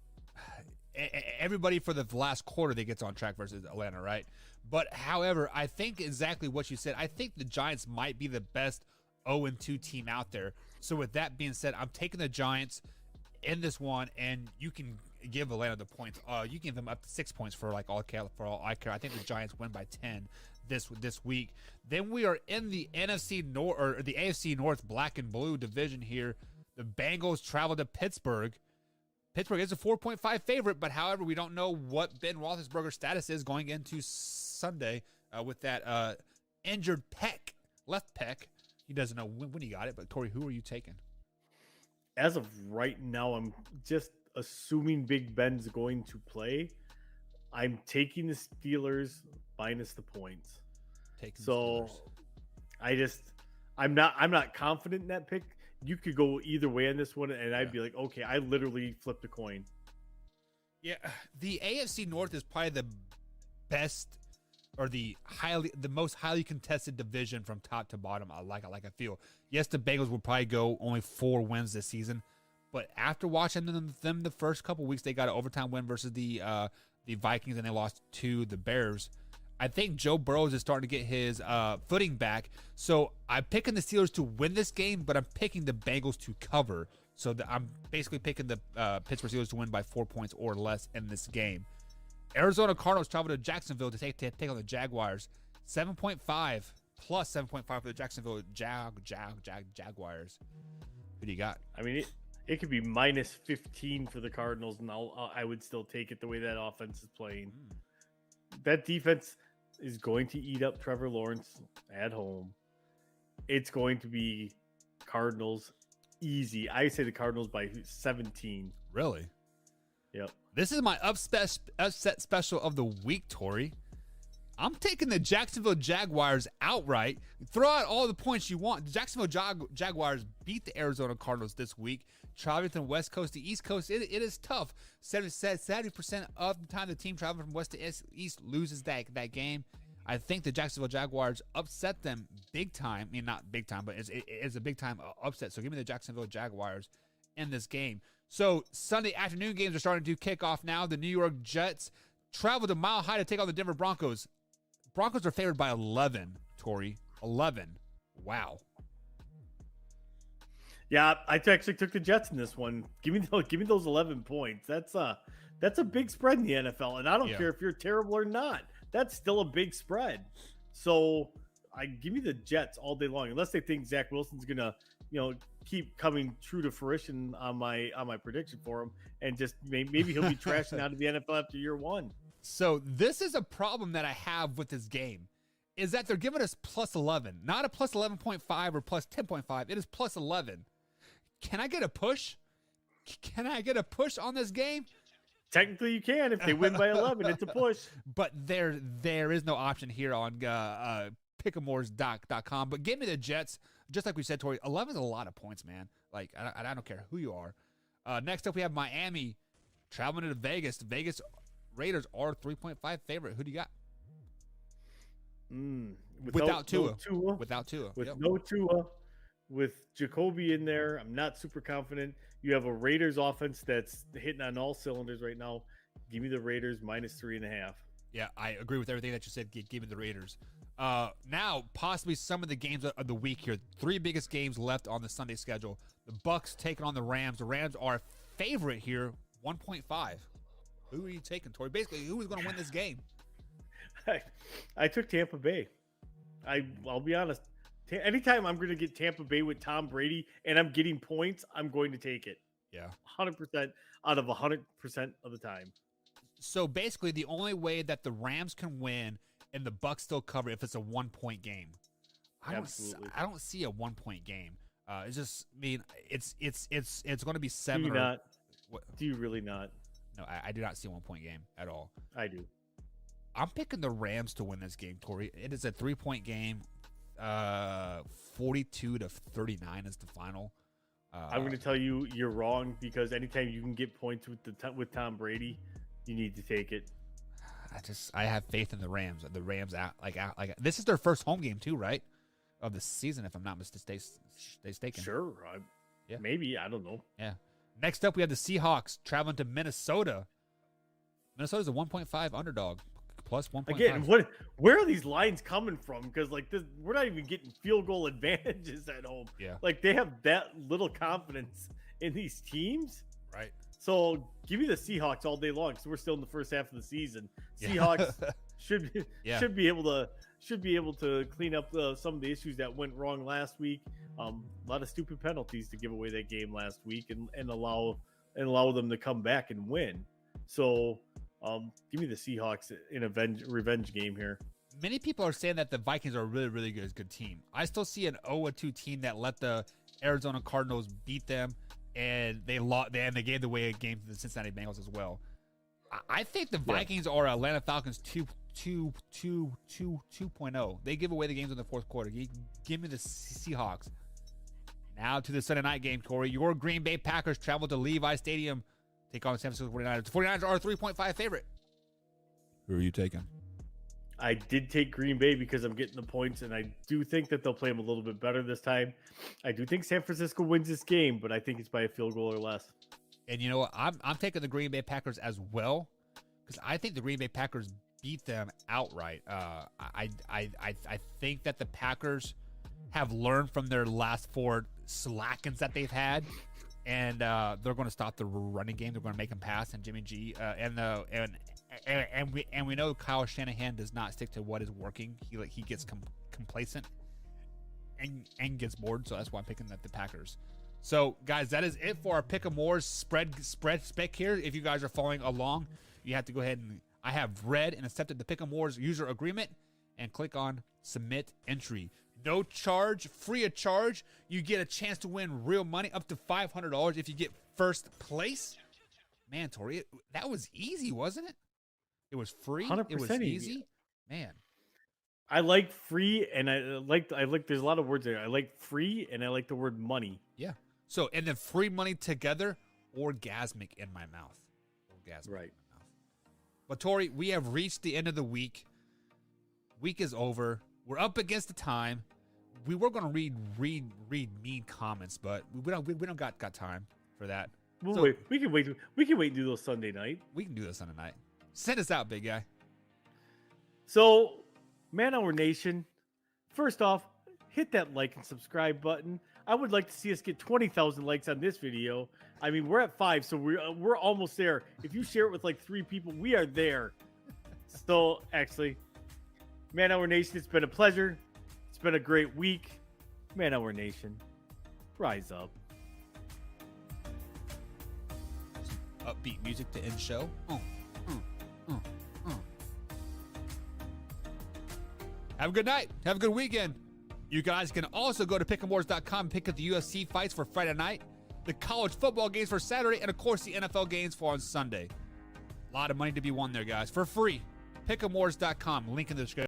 Everybody for the last quarter that gets on track versus Atlanta, right? But however, I think exactly what you said. I think the Giants might be the best 0-2 team out there. So with that being said, I'm taking the Giants in this one, and you can give Atlanta the points. You can give them up to 6 points for all I care. I think the Giants win by 10 this week. Then we are in the NFC North or the AFC North black and blue division here. The Bengals travel to Pittsburgh. Pittsburgh is a 4.5 favorite, but however, we don't know what Ben Roethlisberger's status is going into Sunday with that injured left pec. He doesn't know when he got it, but Tori, who are you taking? As of right now, I'm just assuming Big Ben's going to play. I'm taking the Steelers minus the points. I'm not confident in that pick. You could go either way on this one, and I'd be like, okay, I literally flipped a coin. Yeah, the AFC North is probably the best or the most highly contested division from top to bottom. I feel. Yes, the Bengals will probably go only 4 wins this season, but after watching them the first couple weeks, they got an overtime win versus the Vikings, and they lost to the Bears. I think Joe Burrows is starting to get his footing back. So I'm picking the Steelers to win this game, but I'm picking the Bengals to cover. So I'm basically picking the Pittsburgh Steelers to win by 4 points or less in this game. Arizona Cardinals travel to Jacksonville to take on the Jaguars. 7.5 plus 7.5 for the Jacksonville Jaguars. Who do you got? I mean, it could be minus 15 for the Cardinals, and I would still take it the way that offense is playing. That defense is going to eat up Trevor Lawrence at home. It's going to be Cardinals easy. I say the Cardinals by 17. Really? Yep. This is my upset special of the week, Tori. I'm taking the Jacksonville Jaguars outright. Throw out all the points you want. The Jacksonville Jaguars beat the Arizona Cardinals this week. Traveling from West Coast to East Coast, it is tough. 70% of the time the team traveling from West to East loses that game. I think the Jacksonville Jaguars upset them big time. I mean, not big time, but it's a big time upset. So give me the Jacksonville Jaguars in this game. So Sunday afternoon games are starting to kick off now. The New York Jets travel to Mile High to take on the Denver Broncos. Broncos are favored by 11, Tori. 11. Wow. Yeah, I actually took the Jets in this one. Give me those 11 points. That's a big spread in the NFL, and I don't care if you're terrible or not. That's still a big spread. So give me the Jets all day long, unless they think Zach Wilson's gonna, keep coming true to fruition on my prediction for him, and just maybe he'll be trashing out of the NFL after year one. So this is a problem that I have with this game, is that they're giving us plus 11, not a plus 11.5 or plus 10.5. It is plus 11. Can I get a push? Can I get a push on this game? Technically, you can. If they win by 11, it's a push. But there is no option here on pick'emores.com. But give me the Jets. Just like we said, Tori, 11 is a lot of points, man. Like, I don't care who you are. Next up, we have Miami traveling to Vegas. The Vegas Raiders are 3.5 favorite. Who do you got? Without Tua. Without Tua. No Tua. With Jacoby in there, I'm not super confident. You have a Raiders offense that's hitting on all cylinders right now. Give me the Raiders minus 3.5. Yeah, I agree with everything that you said. Give me the Raiders. Now, possibly some of the games of the week here. 3 biggest games left on the Sunday schedule. The Bucks taking on the Rams. The Rams are favorite here, 1.5. Who are you taking, Tori? Basically, who is going to win this game? I took Tampa Bay. I'll be honest. Anytime I'm going to get Tampa Bay with Tom Brady and I'm getting points, I'm going to take it. Yeah. 100% out of 100% of the time. So basically, the only way that the Rams can win and the Bucks still cover if it's a 1-point game. I don't see a 1-point game. It's just, I mean, it's going to be 7. Do you really not? No, I do not see a 1-point game at all. I do. I'm picking the Rams to win this game, Tori. It is a 3-point game. 42-39 is the final. I'm going to tell you you're wrong, because anytime you can get points with Tom Brady, you need to take it. I have faith in the Rams. The Rams like this is their first home game too, right? Of the season, if I'm not mistaken. Sure. Yeah. Maybe, I don't know. Yeah. Next up, we have the Seahawks traveling to Minnesota. Minnesota's a 1.5 underdog, plus 1.5. Again, where are these lines coming from? Because like this, we're not even getting field goal advantages at home. Yeah. Like they have that little confidence in these teams. Right. So give me the Seahawks all day long. So we're still in the first half of the season. Yeah. Seahawks should be able to clean up some of the issues that went wrong last week. A lot of stupid penalties to give away that game last week and allow them to come back and win. So give me the Seahawks in a revenge game here. Many people are saying that the Vikings are a really, really good team. I still see an 0-2 team that let the Arizona Cardinals beat them, and they gave away a game to the Cincinnati Bengals as well. I think the Vikings are Atlanta Falcons 2.0. They give away the games in the fourth quarter. Give me the Seahawks. Now to the Sunday night game, Corey. Your Green Bay Packers travel to Levi Stadium, take on the San Francisco 49ers. The 49ers are a 3.5 favorite. Who are you taking? I did take Green Bay because I'm getting the points, and I do think that they'll play them a little bit better this time. I do think San Francisco wins this game, but I think it's by a field goal or less. And you know what? I'm taking the Green Bay Packers as well because I think the Green Bay Packers beat them outright. I think that the Packers have learned from their last 4 slackens that they've had, and they're going to stop the running game. They're going to make them pass, and Jimmy G and we know Kyle Shanahan does not stick to what is working. He gets complacent and gets bored. So that's why I'm picking the Packers. So guys, that is it for our Pick 'em Wars spread spec here. If you guys are following along, you have to go ahead and I have read and accepted the Pick 'em Wars user agreement and click on submit entry. No charge, free of charge. You get a chance to win real money up to $500 if you get first place. Man, Tori, that was easy, wasn't it? It was free. 100% It was easy. Man. I like free, and I like. There's a lot of words there. I like free, and I like the word money. Yeah. So, and then free money together, orgasmic in my mouth. Orgasmic Right. in my mouth. But Tori, we have reached the end of the week. Week is over. We're up against the time. We were going to read mean comments, but we don't got time for that. We'll So- wait. We can wait. We can wait and do those Sunday night. We can do this on a night. Send us out, big guy. So, Man Hour Nation, first off, hit that like and subscribe button. I would like to see us get 20,000 likes on this video. I mean, we're at 5, so we're almost there. If you share it with like 3 people, we are there. So, actually, Man Hour Nation, it's been a pleasure. It's been a great week. Man Hour Nation, rise up. Upbeat music to end show. Have a good night. Have a good weekend. You guys can also go to pick'emwars.com and pick up the UFC fights for Friday night, the college football games for Saturday, and of course the NFL games for on Sunday. A lot of money to be won there, guys, for free. Pick'emwars.com. Link in the description.